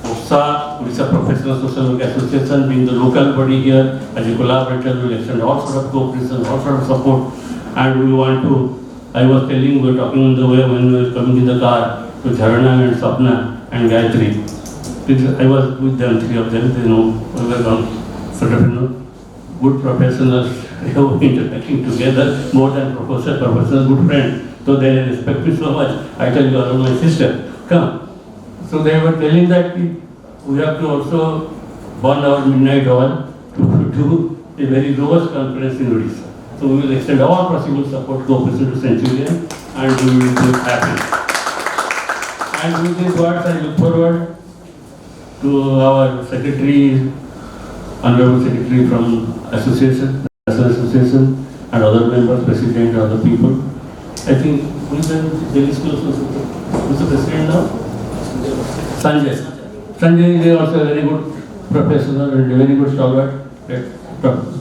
OPSA, Odisha Professional Social Work Association, being the local body here, as a collaborator, will extend all sort of cooperation, all sort of support. And we want to, I was telling, we were talking on the way when we were coming in the car to Jharana and Sapna and Gayatri. I was with them, three of them, we were sort of, good professionals interacting together, more than professional, good friends. So they respect me so much. I tell you, all my sister, come. So they were telling that we have to also burn our midnight oil to do a very robust conference in Odisha. So we will extend all possible support, cooperation to Centurion, and we will be happy. And with these words, I look forward to our secretary, honorable secretary from association, national association, and other members, president, and other people. I think who is the president now? Sanjay. Sanjay is also a very good professional and a very good stalwart,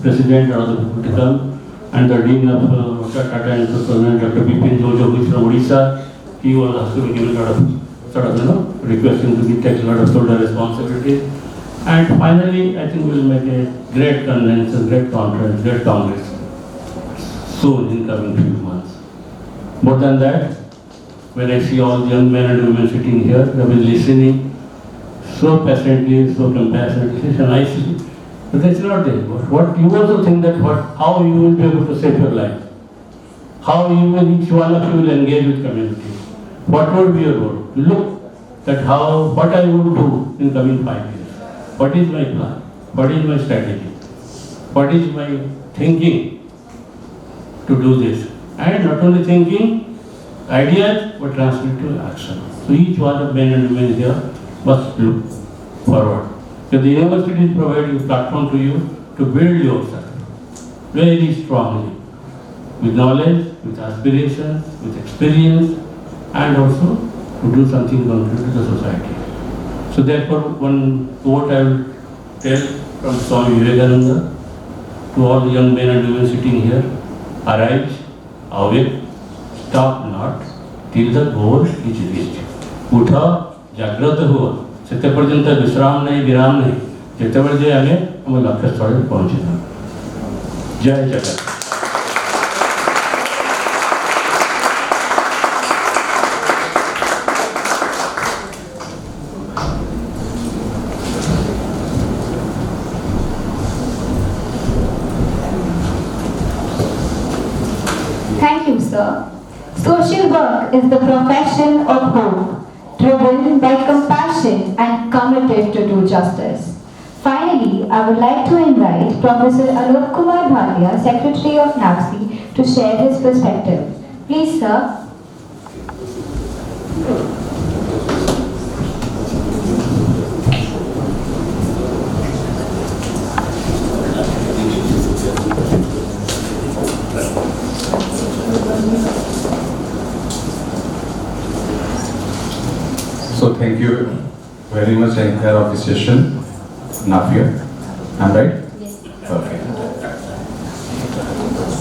president and other people to come. And the dean of Tata and Dr. Bipin Jojo, who is from Odisha, he was also given a lot of requesting to take a lot of shoulder responsibilities. And finally, I think we will make a great convention, great conference, great congress soon in coming few months. More than that, when I see all the young men and women sitting here, they have been listening so patiently, so compassionately, so nicely. But that's not there. But what you also think that how you will be able to save your life, how you will, each one of you will engage with community. What would be your role? Look at what I would do in coming 5 years. What is my plan? What is my strategy? What is my thinking to do this? and not only thinking ideas but translate to action. So each one of men and women here must look forward. So the university is providing a platform to you to build yourself very strongly with knowledge, with aspiration, with experience, and also to do something concrete to the society. So therefore, one quote I will tell from Swami Vivekananda to all the young men and women sitting here: arise, awake, stop not till the goal is reached. उठा, जागृत हुआ, सेते पर्यंत विश्राम नहीं, विराम नहीं, जेतेबेले जे आमे हम लक्ष्य स्थले पहुंची। जय जगत। Thank you, sir. Social work is the profession of hope, driven by compassion and committed to do justice. Finally, I would like to invite Professor Alok Kumar Bhatia, Secretary of NAFSI, to share his perspective. Please, sir. So thank you very much, anchor of the session, Nafia. I'm right? Yes. Okay.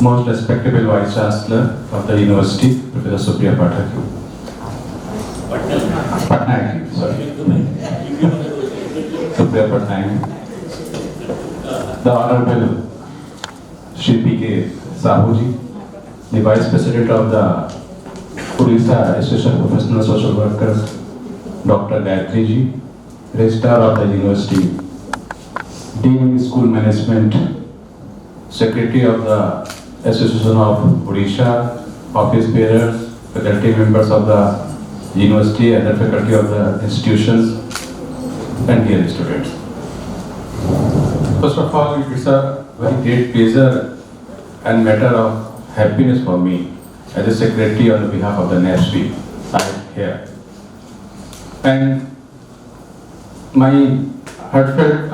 Most respectable Vice Chancellor of the University, Professor Supriya Pathak. Patnaik, sorry. Supriya Patnaik. The Honorable Shri P.K. Sahuji, the Vice President of the Odisha Association of Professional Social Workers, Dr. Gayatri ji, Registrar of the University, Dean of School Management, Secretary of the Association of Odisha, Office Bearers, faculty members of the University, other faculty of the institutions, and dear students. First of all, it's a very great pleasure and matter of happiness for me as a secretary on behalf of the NAFSI. I am here. And my heartfelt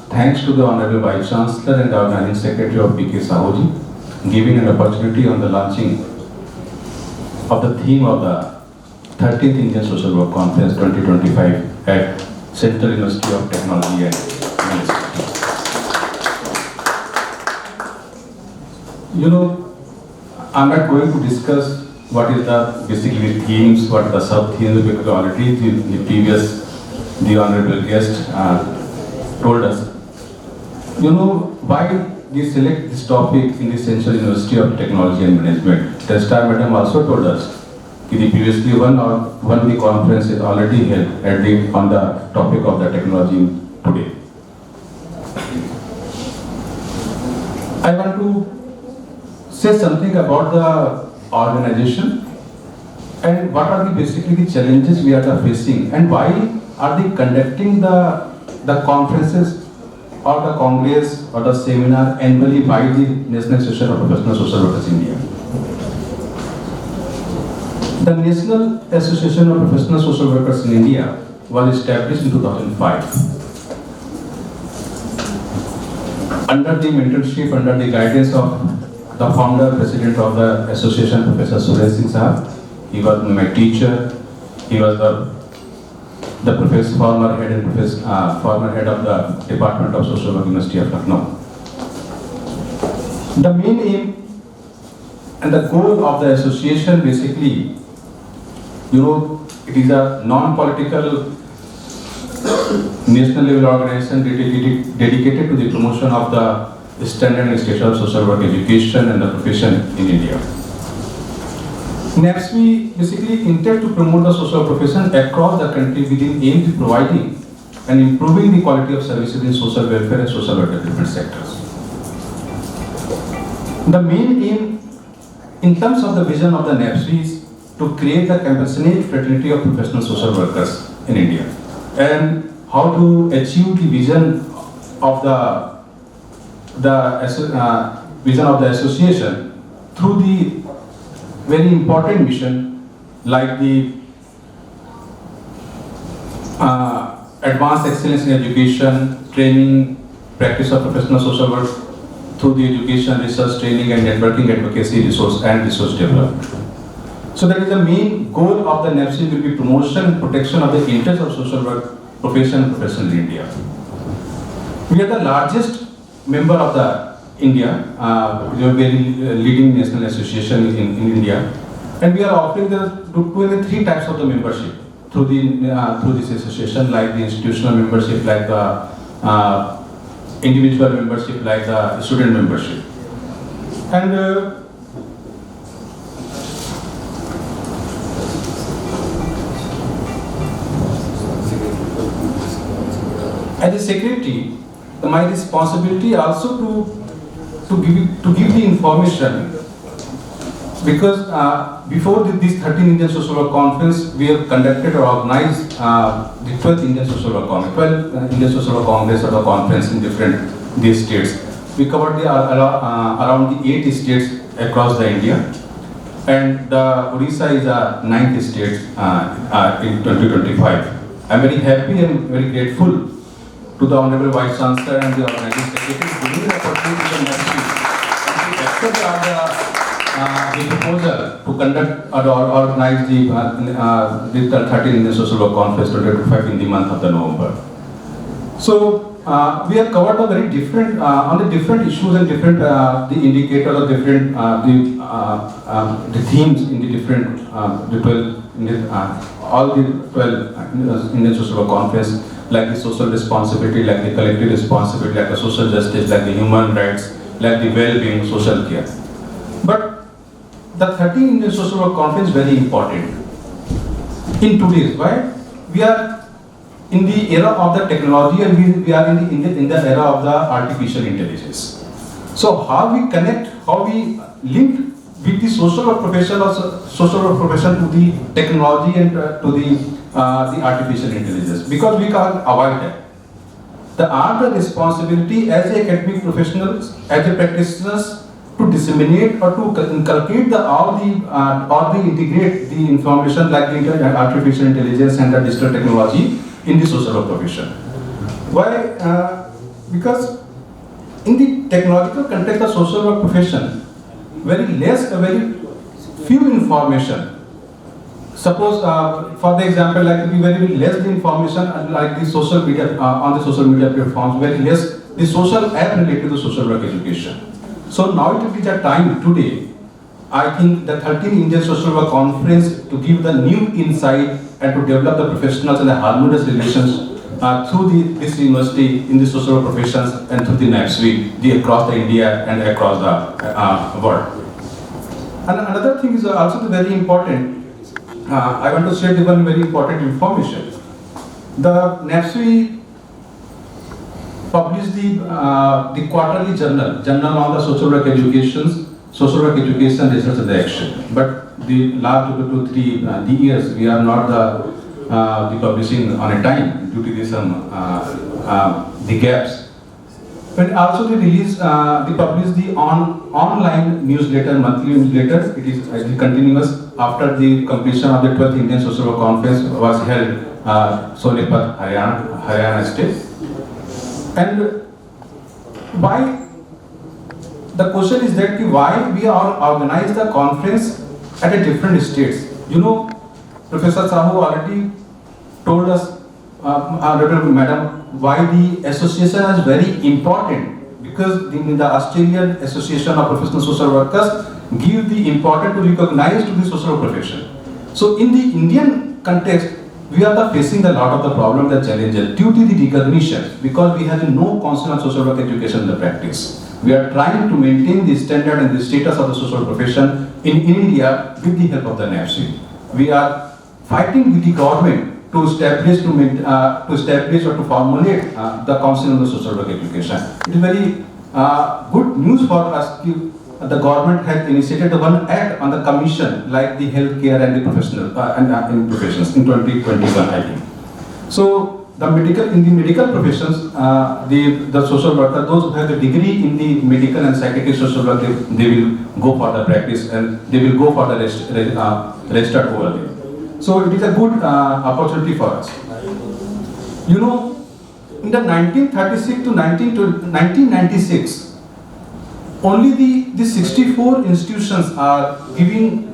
thanks to the Honorable Vice Chancellor and the Organizing Secretary of P.K. Sahuji, giving an opportunity on the launching of the theme of the 13th Indian Social Work Conference 2025 at Central University of Technology and Management. You know, I'm not going to discuss what is the basically themes, what are the sub-themes, because already the honorable guest told us. You know, why we select this topic in the Central University of Technology and Management. The Star Madam also told us that the previously one of the conference is already held on the topic of the technology today. I want to say something about the organization and what are basically the challenges we are facing and why are they conducting the conferences or the congress or the seminar annually by the National Association of Professional Social Workers India. The National Association of Professional Social Workers in India was established in 2005 under the mentorship, under the guidance of the founder, president of the association, Professor Suresh Singh Sahab. He was my teacher. He was the professor, former head of the Department of Social Work, University of Lucknow. The main aim and the goal of the association basically, you know, it is a non-political national level organization dedicated to the promotion of the standard and status of social work education and the profession in India. NAFSI basically intend to promote the social profession across the country with the aim of providing and improving the quality of services in social welfare and social work development sectors. The main aim in terms of the vision of the NAFSI is to create the compassionate fraternity of professional social workers in India and how to achieve the vision of the vision of the association through the very important mission like the advanced excellence in education, training, practice of professional social work through the education, research, training and networking advocacy, resource development. So that is the main goal of the NAPSI will be promotion and protection of the interests of social work profession and professional in India. We are the largest member of the India, we are a very leading national association in India, and we are offering the 23 types of the membership through this association, like the institutional membership, like the individual membership, like the student membership. And as a secretary, my responsibility also to give the information, because before this 13th Indian Social Work Conference, we have conducted or organized the 12th Indian Social Work Congress, 12th Indian Social Work Congress or the conference in these states. We covered around the 8 states across the India, and the Odisha is the 9th state in 2025. I am very happy and very grateful to the Honorable Vice Chancellor and the Organizing Secretary for giving the opportunity to NAPSI and to accept the proposal to conduct or organize the 13th Indian Social Work Conference 2025 in the month of November. So we have covered the very different on the different issues and different the indicators or different the themes in the different the 12 all the 12 Indian Social Work Conference, like the social responsibility, like the collective responsibility, like the social justice, like the human rights, like the well-being, social care. But the 13th Indian Social Work Conference is very important in today's, right? We are in the era of the technology, and we are in the era of the artificial intelligence. So how we connect, how we link with the social work profession or social work profession to the technology and to the artificial intelligence, because we can't avoid that. The responsibility as a academic professionals, as a practitioners, to disseminate or to inculcate or the integrate the information like the artificial intelligence and the digital technology in the social work profession. Why? Because in the technological context of social work profession, very few information. Suppose, for the example, like very less the information like the social media on the social media platforms, very less the social app related to social work education. So now it is a time today, I think the 13th Indian Social Work Conference to give the new insight and to develop the professionals and the harmonious relations through this university in the social work professions and through the NAPSI across the India and across the world. And another thing is also very important. I want to share one very important information. The NAPSI published the quarterly journal on the social work education, research and action. But the last 2 to 3 years we are not the publishing on a time due to the gaps. But also they publish the online newsletter, monthly newsletter. It is continuous after the completion of the 12th Indian Social Work Conference was held Sonipat, Haryana state. And why? The question is that why we are organized the conference at a different states. You know, Professor Sahu already told us, Madam, why the association is very important, because the Australian Association of Professional Social Workers give the important to recognize to the social profession. So in the Indian context, we are facing a lot of the problems and challenges due to the recognition, because we have no council on social work education in the practice. We are trying to maintain the standard and the status of the social profession in India with the help of the NAPSI. We are fighting with the government to establish or to formulate the council on the social work education. It is very good news for us. The government has initiated one act on the commission like the healthcare and the professional in professions in 2021, I think. So in the medical professions, the social worker, those who have the degree in the medical and psychiatric social work, they will go for the practice and they will go for the registered over there. So it is a good opportunity for us. You know, in the 1936 to 1996, only the 64 institutions are giving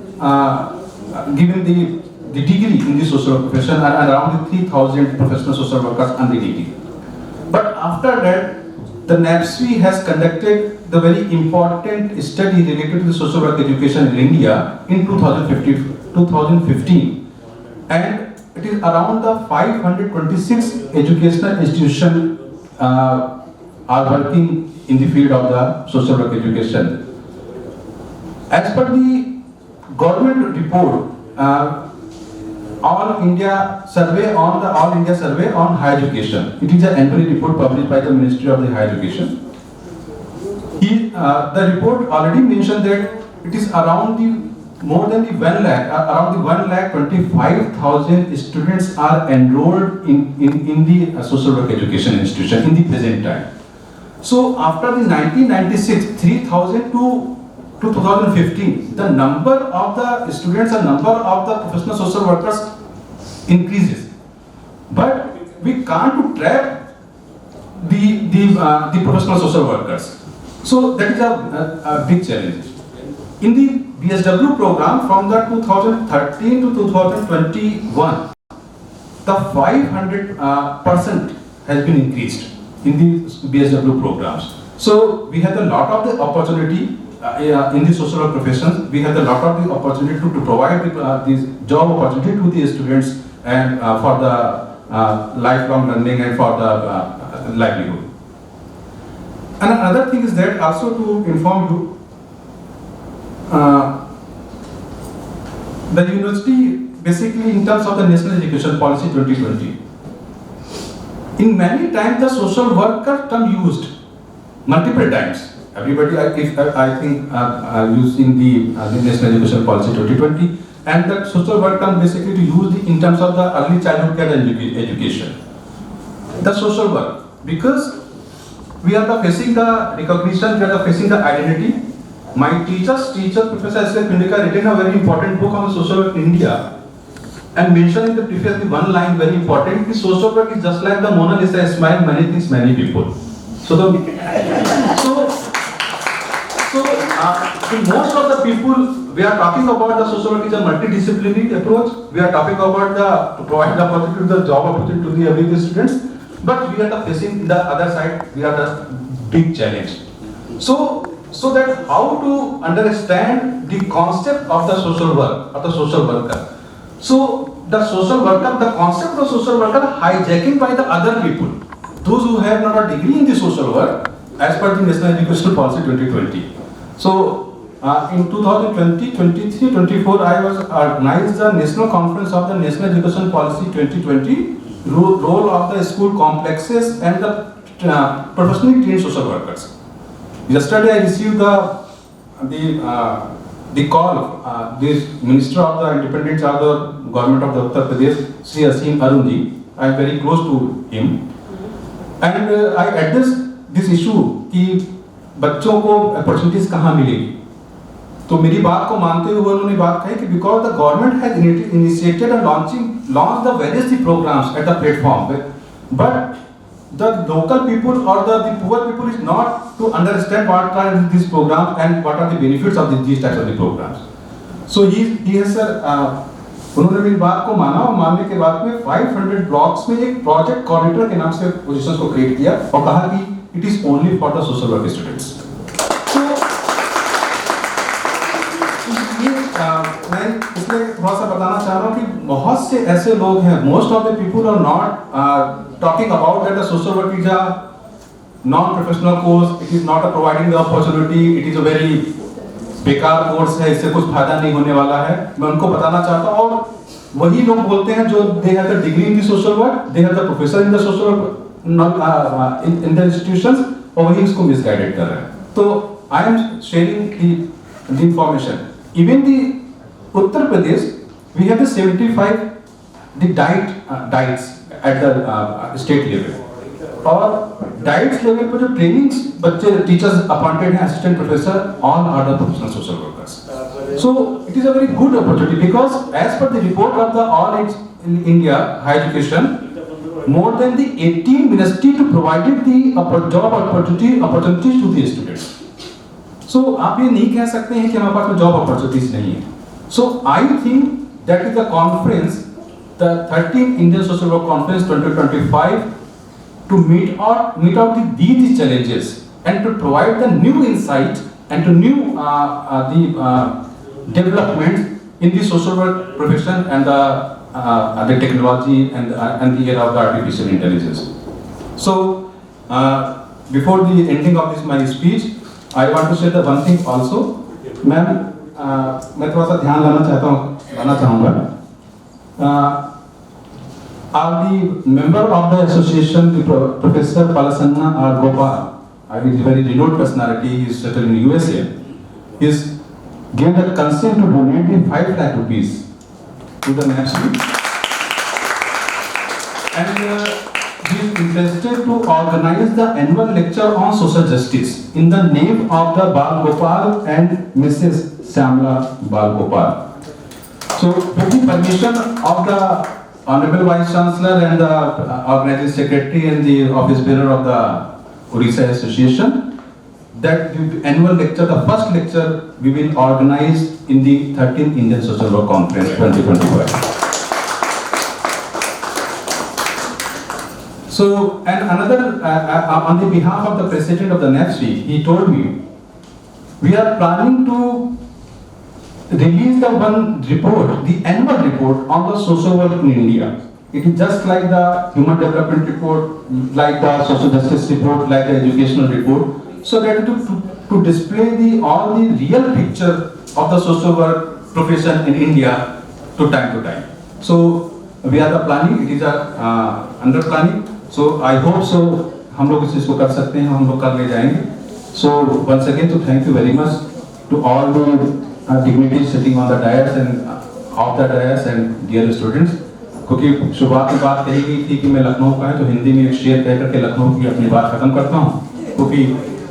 the degree in the social work profession, and around 3,000 professional social workers on the degree. But after that, the NAPSWI has conducted the very important study related to the social work education in India in 2015, and it is around the 526 educational institutions are working in the field of the social work education. As per the government report, All India Survey on Higher Education. It is an annual report published by the Ministry of the Higher Education. The report already mentioned that it is around around the 1,25,000 students are enrolled in the social work education institution in the present time. So after the 1996, 3,000 to 2015, the number of the students and number of the professional social workers increases, but we can't trap the professional social workers. So that is a big challenge. In the BSW program from the 2013 to 2021, the 500% has been increased in the BSW programs. So we have a lot of the opportunity in the social work professions. We have a lot of the opportunity to provide this job opportunity to the students and for the lifelong learning and for the livelihood. And another thing is that also to inform you, the university basically in terms of the National Education Policy 2020, in many times the social worker term used multiple times. Everybody, I think, using the National Education Policy 2020, and that social work term basically to use in terms of the early childhood care education. The social work, because we are facing the recognition, we are facing the identity. My teacher, Professor S. Pindika, written a very important book on social work in India, and mentioned in the preface one line very important: the social work is just like the Mona Lisa smile, many things, many people. So most of the people, we are talking about the social work is a multidisciplinary approach. We are talking about to provide the opportunity, the job opportunity to the everyday students. But we are facing the other side, we are the big challenge. So that how to understand the concept of the social work, of the social worker. So the social worker, the concept of social worker hijacking by the other people, those who have not a degree in the social work, as per the National Education Policy 2020. So in 2020, 23, 24, I was organized the National Conference of the National Education Policy 2020, role of the school complexes and the professionally trained social workers. Yesterday I received the call, this Minister of the Independence of the Government of the Uttar Pradesh, Sri Asim Arunji. I am very close to him, and I addressed this issue कि बच्चों को opportunities कहाँ मिलेगी. तो मेरी बात को मानते हुए उन्होंने बात कही कि because the government has initiated and launched the various programs at the platform, but the local people or the poor people is not to understand what are these programs and what are the benefits of these types of the programs. So he has उन्होंने मेरी बात को माना और मानने के बाद में 500 ब्लॉक्स में एक प्रोजेक्ट कोऑर्डिनेटर के नाम से पोजीशंस को क्रिएट किया और कहा कि it is only for the social work students. मैं इसलिए थोड़ा सा बताना चाह रहा हूँ कि बहुत से ऐसे लोग हैं, most of the people are not talking about that the social work is a non professional course, it is not a providing the opportunity, it is a very बेकार कोर्स है, इससे कुछ फायदा नहीं होने वाला है. मैं उनको बताना चाहता हूँ, और वही लोग बोलते हैं जो they have the degree in the social work, they have the professor in the social work in the institutions, और वही इसको मिसगाइडेड कर रहे हैं. तो I am sharing the information. Even the Uttar Pradesh, we have the 75 the diets at the state level. और diets level पर जो ट्रेनिंग्स बच्चे टीचर्स अपॉइंटेड हैं assistant professor all are the professional social workers. So it is a very good opportunity because as per the report of the all in India higher education, more than the 18 ministry to provided the job opportunities to the students. So आप ये नहीं कह सकते हैं कि हमारे पास job opportunities नहीं है. So I think that is the conference, the 13th Indian Social Work Conference 2025, to meet out these challenges and to provide the new insight and to new the development in the social work profession and the technology and the era of the artificial intelligence. So before the ending of this my speech, I want to say the one thing also. Ma'am, मैं थोड़ा सा ध्यान लाना चाहूँगा. The member of the association, the Professor Palasanna R. Gopal, he is a very renowned personality. He is settled in USA. He is given the consent to donate the 5 lakh rupees to the NAPSI, and he is interested to organize the annual lecture on social justice in the name of the Bal Gopal and Mrs. Shyamla Bal Gopal. So, with the permission of the Honorable Vice Chancellor and the Organizing Secretary and the Office Bearer of the Odisha Association, that the annual lecture, the first lecture, we will organize in the 13th Indian Social Work Conference 2025. So, and another, on the behalf of the President of the NAPSI, he told me, we are planning to release the one report, the annual report on the social work in India. It is just like the human development report, like the social justice report, like the educational report, so that to display all the real picture of the social work profession in India to time. So we are the planning, it is under planning. So I hope so हम लोग इस चीज़ को कर सकते हैं, हम लोग कर ले जाएंगे. So once again to thank you very much to all the dignitaries sitting on the dais and off the dais and dear students. क्योंकि शुरुआत में बात कही गई थी कि मैं लखनऊ का है, तो हिंदी में एक शेर कह करके लखनऊ की अपनी बात खत्म करता हूँ. क्योंकि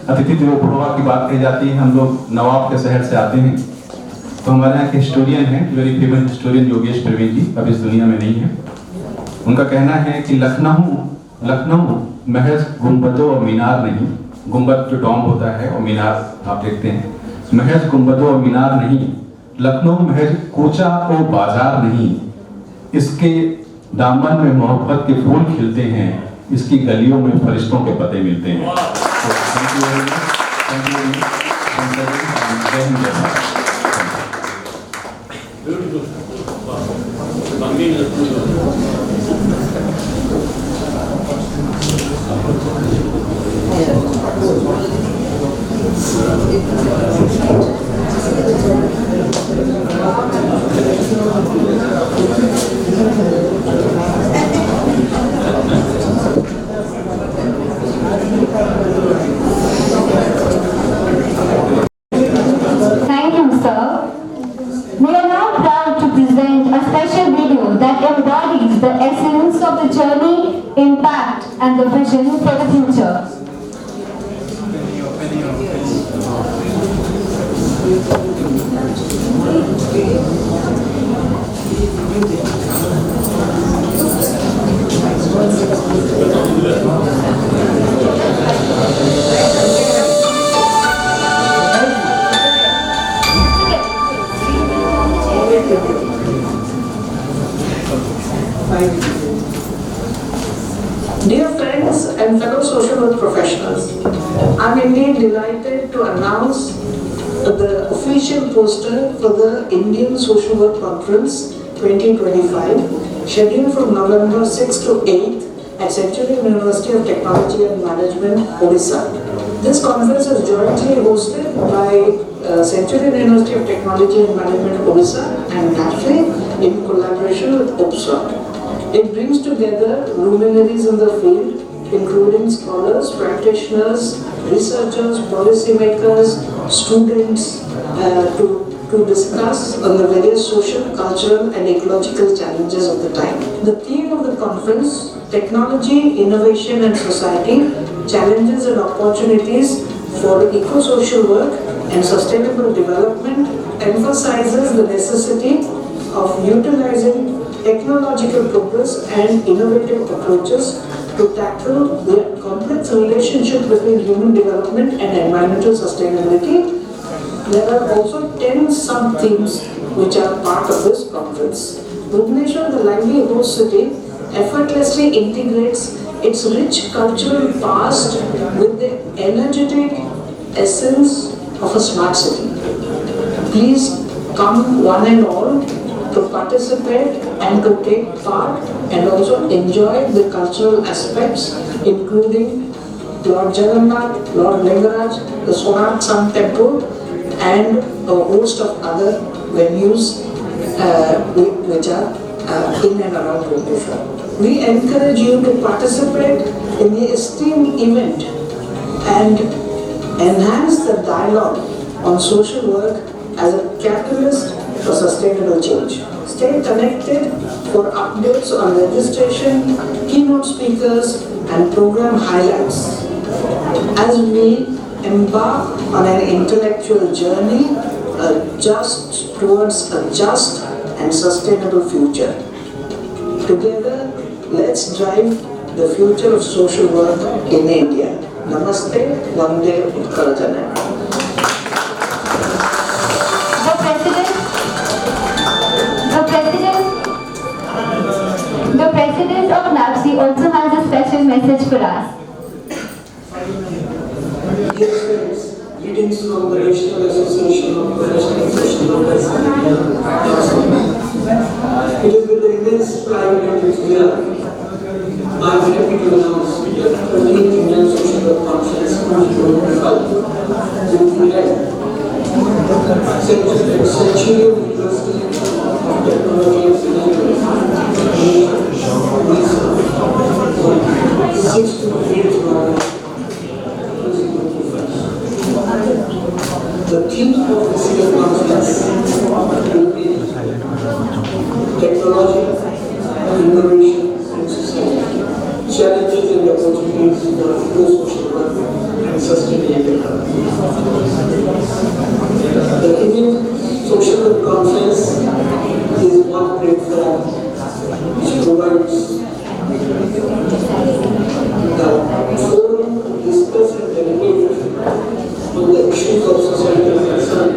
अतिथि देवो भव की बात कही जाती है, हम लोग नवाब के शहर से आते हैं. तो हमारे यहाँ के हिस्टोरियन हैं, very famous historian Yogesh Praveen ji, अब इस दुनिया में नहीं है. उनका कहना है कि लखनऊ महज गुंबदों और मीनार नहीं, गुंबद जो डोम होता है और मीनार आप देखते हैं, महज गुंबदों और मीनार नहीं, लखनऊ महज कूचा और बाजार नहीं, इसके दामन में मोहब्बत के फूल खिलते हैं, इसकी गलियों में फरिश्तों के पते मिलते हैं. Thank you, sir. We are now proud to present a special video that embodies the essence of the journey, impact, and the vision for the future. Dear friends and fellow social work professionals, I am indeed delighted to announce the official poster for the Indian Social Work Conference 2025, scheduled from November 6th to 8th at Central University of Technology and Management, Odisha. This conference is jointly hosted by Central University of Technology and Management, Odisha and NAFE in collaboration with OPSWAT. It brings together luminaries in the field, including scholars, practitioners, researchers, policymakers, students, to to discuss on the various social, cultural and ecological challenges of the time. The theme of the conference, Technology, Innovation and Society, Challenges and Opportunities for Ecosocial Work and Sustainable Development, emphasizes the necessity of utilizing technological progress and innovative approaches to tackle the complex relationship between human development and environmental sustainability. There are also 10 sub-themes which are part of this conference. Bhubaneswar, the lively host city, effortlessly integrates its rich cultural past with the energetic essence of a smart city. Please come one and all to participate and to take part and also enjoy the cultural aspects, including Lord Jagannath, Lord Lingaraj, the Sonat Sun Temple and a host of other venues which are in and around Bhubaneswar. We encourage you to participate in the esteemed event and enhance the dialogue on social work as a catalyst for sustainable change. Stay connected for updates on registration, keynote speakers and program highlights as we embark on an intellectual journey towards a just and sustainable future. Together, let's drive the future of social work in India. Namaste, Vande Utkarjana. The President of NAPSI also has a special message for us. Dear friends, greetings from the National Association of Professional Social Workers. It is with the immense pride and pleasure I am happy to announce that the 13th Indian Social Work Conference 2025 will be held at Centurion University of Technology and Engineering, 6th to 8th November. The theme of this year's conference will be Technology, Innovation and Society, Challenges and Opportunities for Ecosocial Work and Sustainable Development. The Indian Social Work Conference is one platform which provides the forum to discuss and deliberate on the issues of societal concern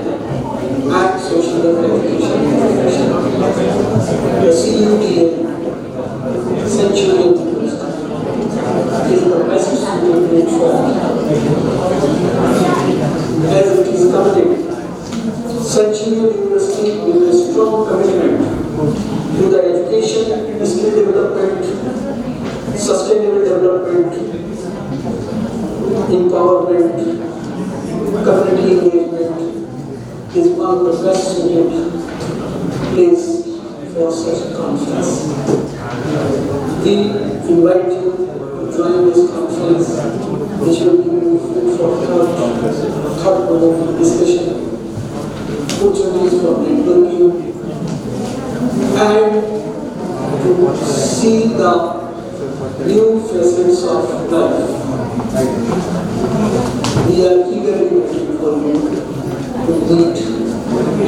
and social work education and profession. The CUTA, Centurion University, is the best suited platform. As it is committed, Centurion University with a strong commitment to the education, skill development, sustainable development, empowerment, community engagement is one of the best suited place for such a conference. We invite you to join this conference, which will give you food for thought-provoking discussion, opportunities for networking, and to see the new facets of life. We are eagerly waiting for you to meet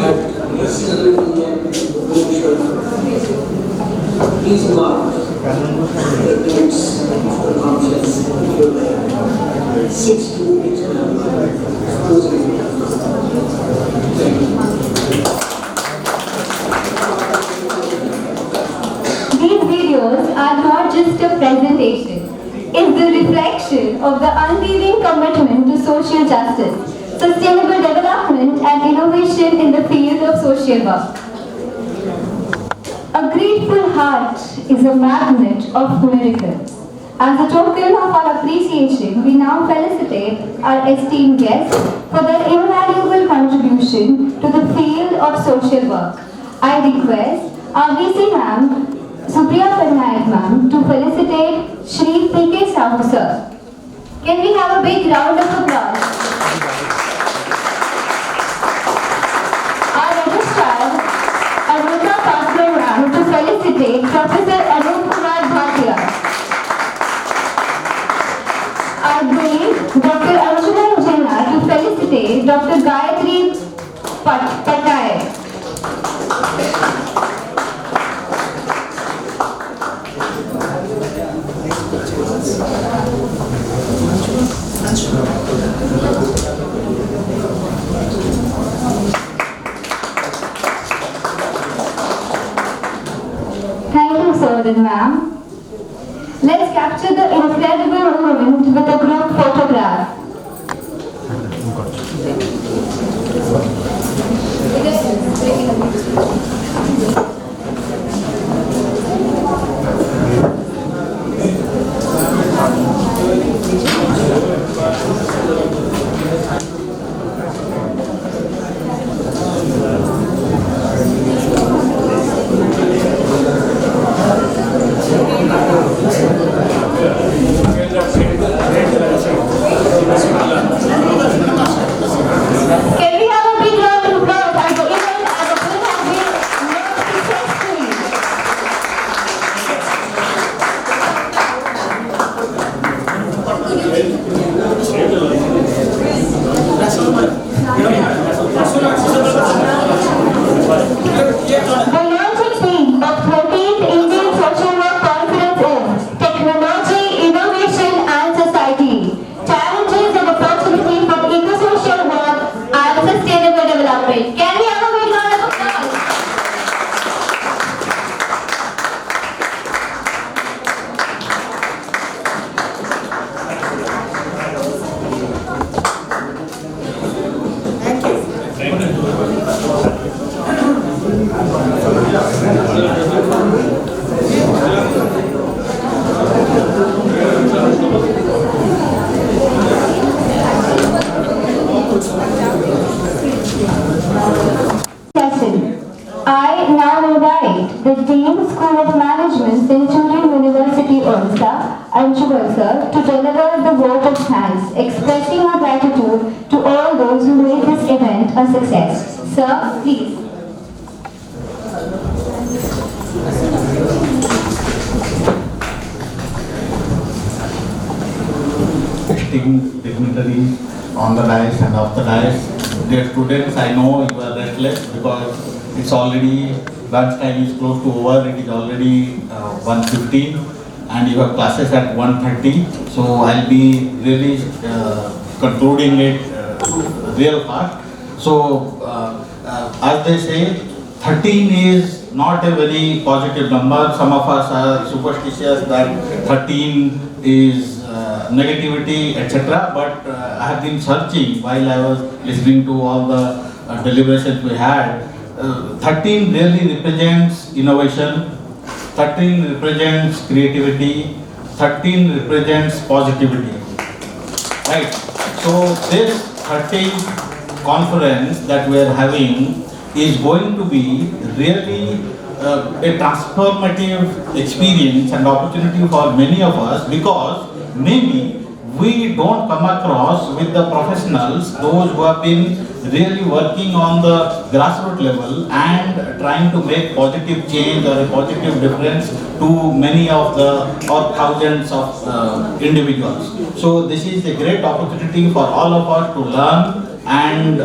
at CUTA Bhubaneswar. Please mark the dates of the conference if you like. 6 to 8 November. Thank you. These videos are not just a presentation. It's the reflection of the unwavering commitment to social justice, sustainable development and innovation in the field of social work. A grateful heart is a magnet of miracles. As a token of our appreciation, we now felicitate our esteemed guests for their invaluable contribution to the field of social work. I request our VC Ma'am, Supriya Patnaik Ma'am, to felicitate Shri P.K. Sahu Sir. Can we have a big round of applause? Our felicitate Professor Anup Kumar Bhatia. I bring Dr. Arjuna Jena to felicitate Dr. Gayatri Patay. Thank you, sir and ma'am. Let's capture the incredible moment with a group photograph. Can we have a big round of applause as the event as a film has been most successfully? The launching theme of 13th Indian Social Work Conference is Technology, Innovation and Society. Challenges and opportunities for ecosocial work and sustainable development. Can we have a big round of applause? Session. I now invite the Dean School of Management, Centurion University, Orissa, Anshubal sir, to deliver the vote of thanks, expressing our gratitude to all those who made this event a success. Sir, please. Esteemed dignitaries on the dais and off the dais. Dear students, I know you are restless because it's already lunch time is close to over. It is already 1:15 and you have classes at 1:30. So I'll be really concluding it real fast. So as they say, 13 is not a very positive number. Some of us are superstitious that 13 is negativity, etc. But I have been searching while I was listening to all the deliberations we had. 13 really represents innovation, 13 represents creativity, 13 represents positivity. Right? So this 13th conference that we are having is going to be really a transformative experience and opportunity for many of us, because maybe we don't come across with the professionals, those who have been really working on the grassroots level and trying to make positive change or a positive difference to many of the or thousands of individuals. So this is a great opportunity for all of us to learn and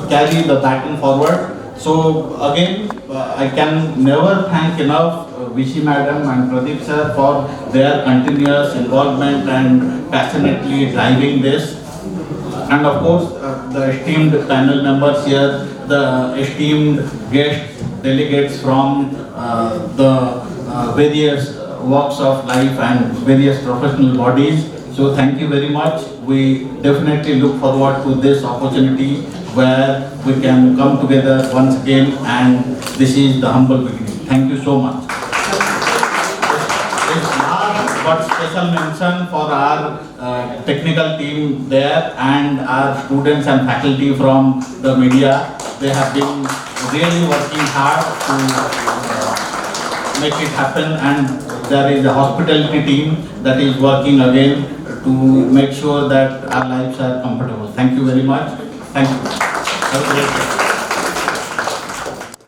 carry the baton forward. So again, I can never thank enough Vishi Madam and Pradeep sir for their continuous involvement and passionately driving this. And of course, the esteemed panel members here, the esteemed guests, delegates from the various walks of life and various professional bodies. So thank you very much. We definitely look forward to this opportunity where we can come together once again, and this is the humble beginning. Thank you so much. It's last but special mention for our technical team there and our students and faculty from the media. They have been really working hard to make it happen, and there is a hospitality team that is working again to make sure that our lives are comfortable. Thank you very much. Thank you. Have a great day.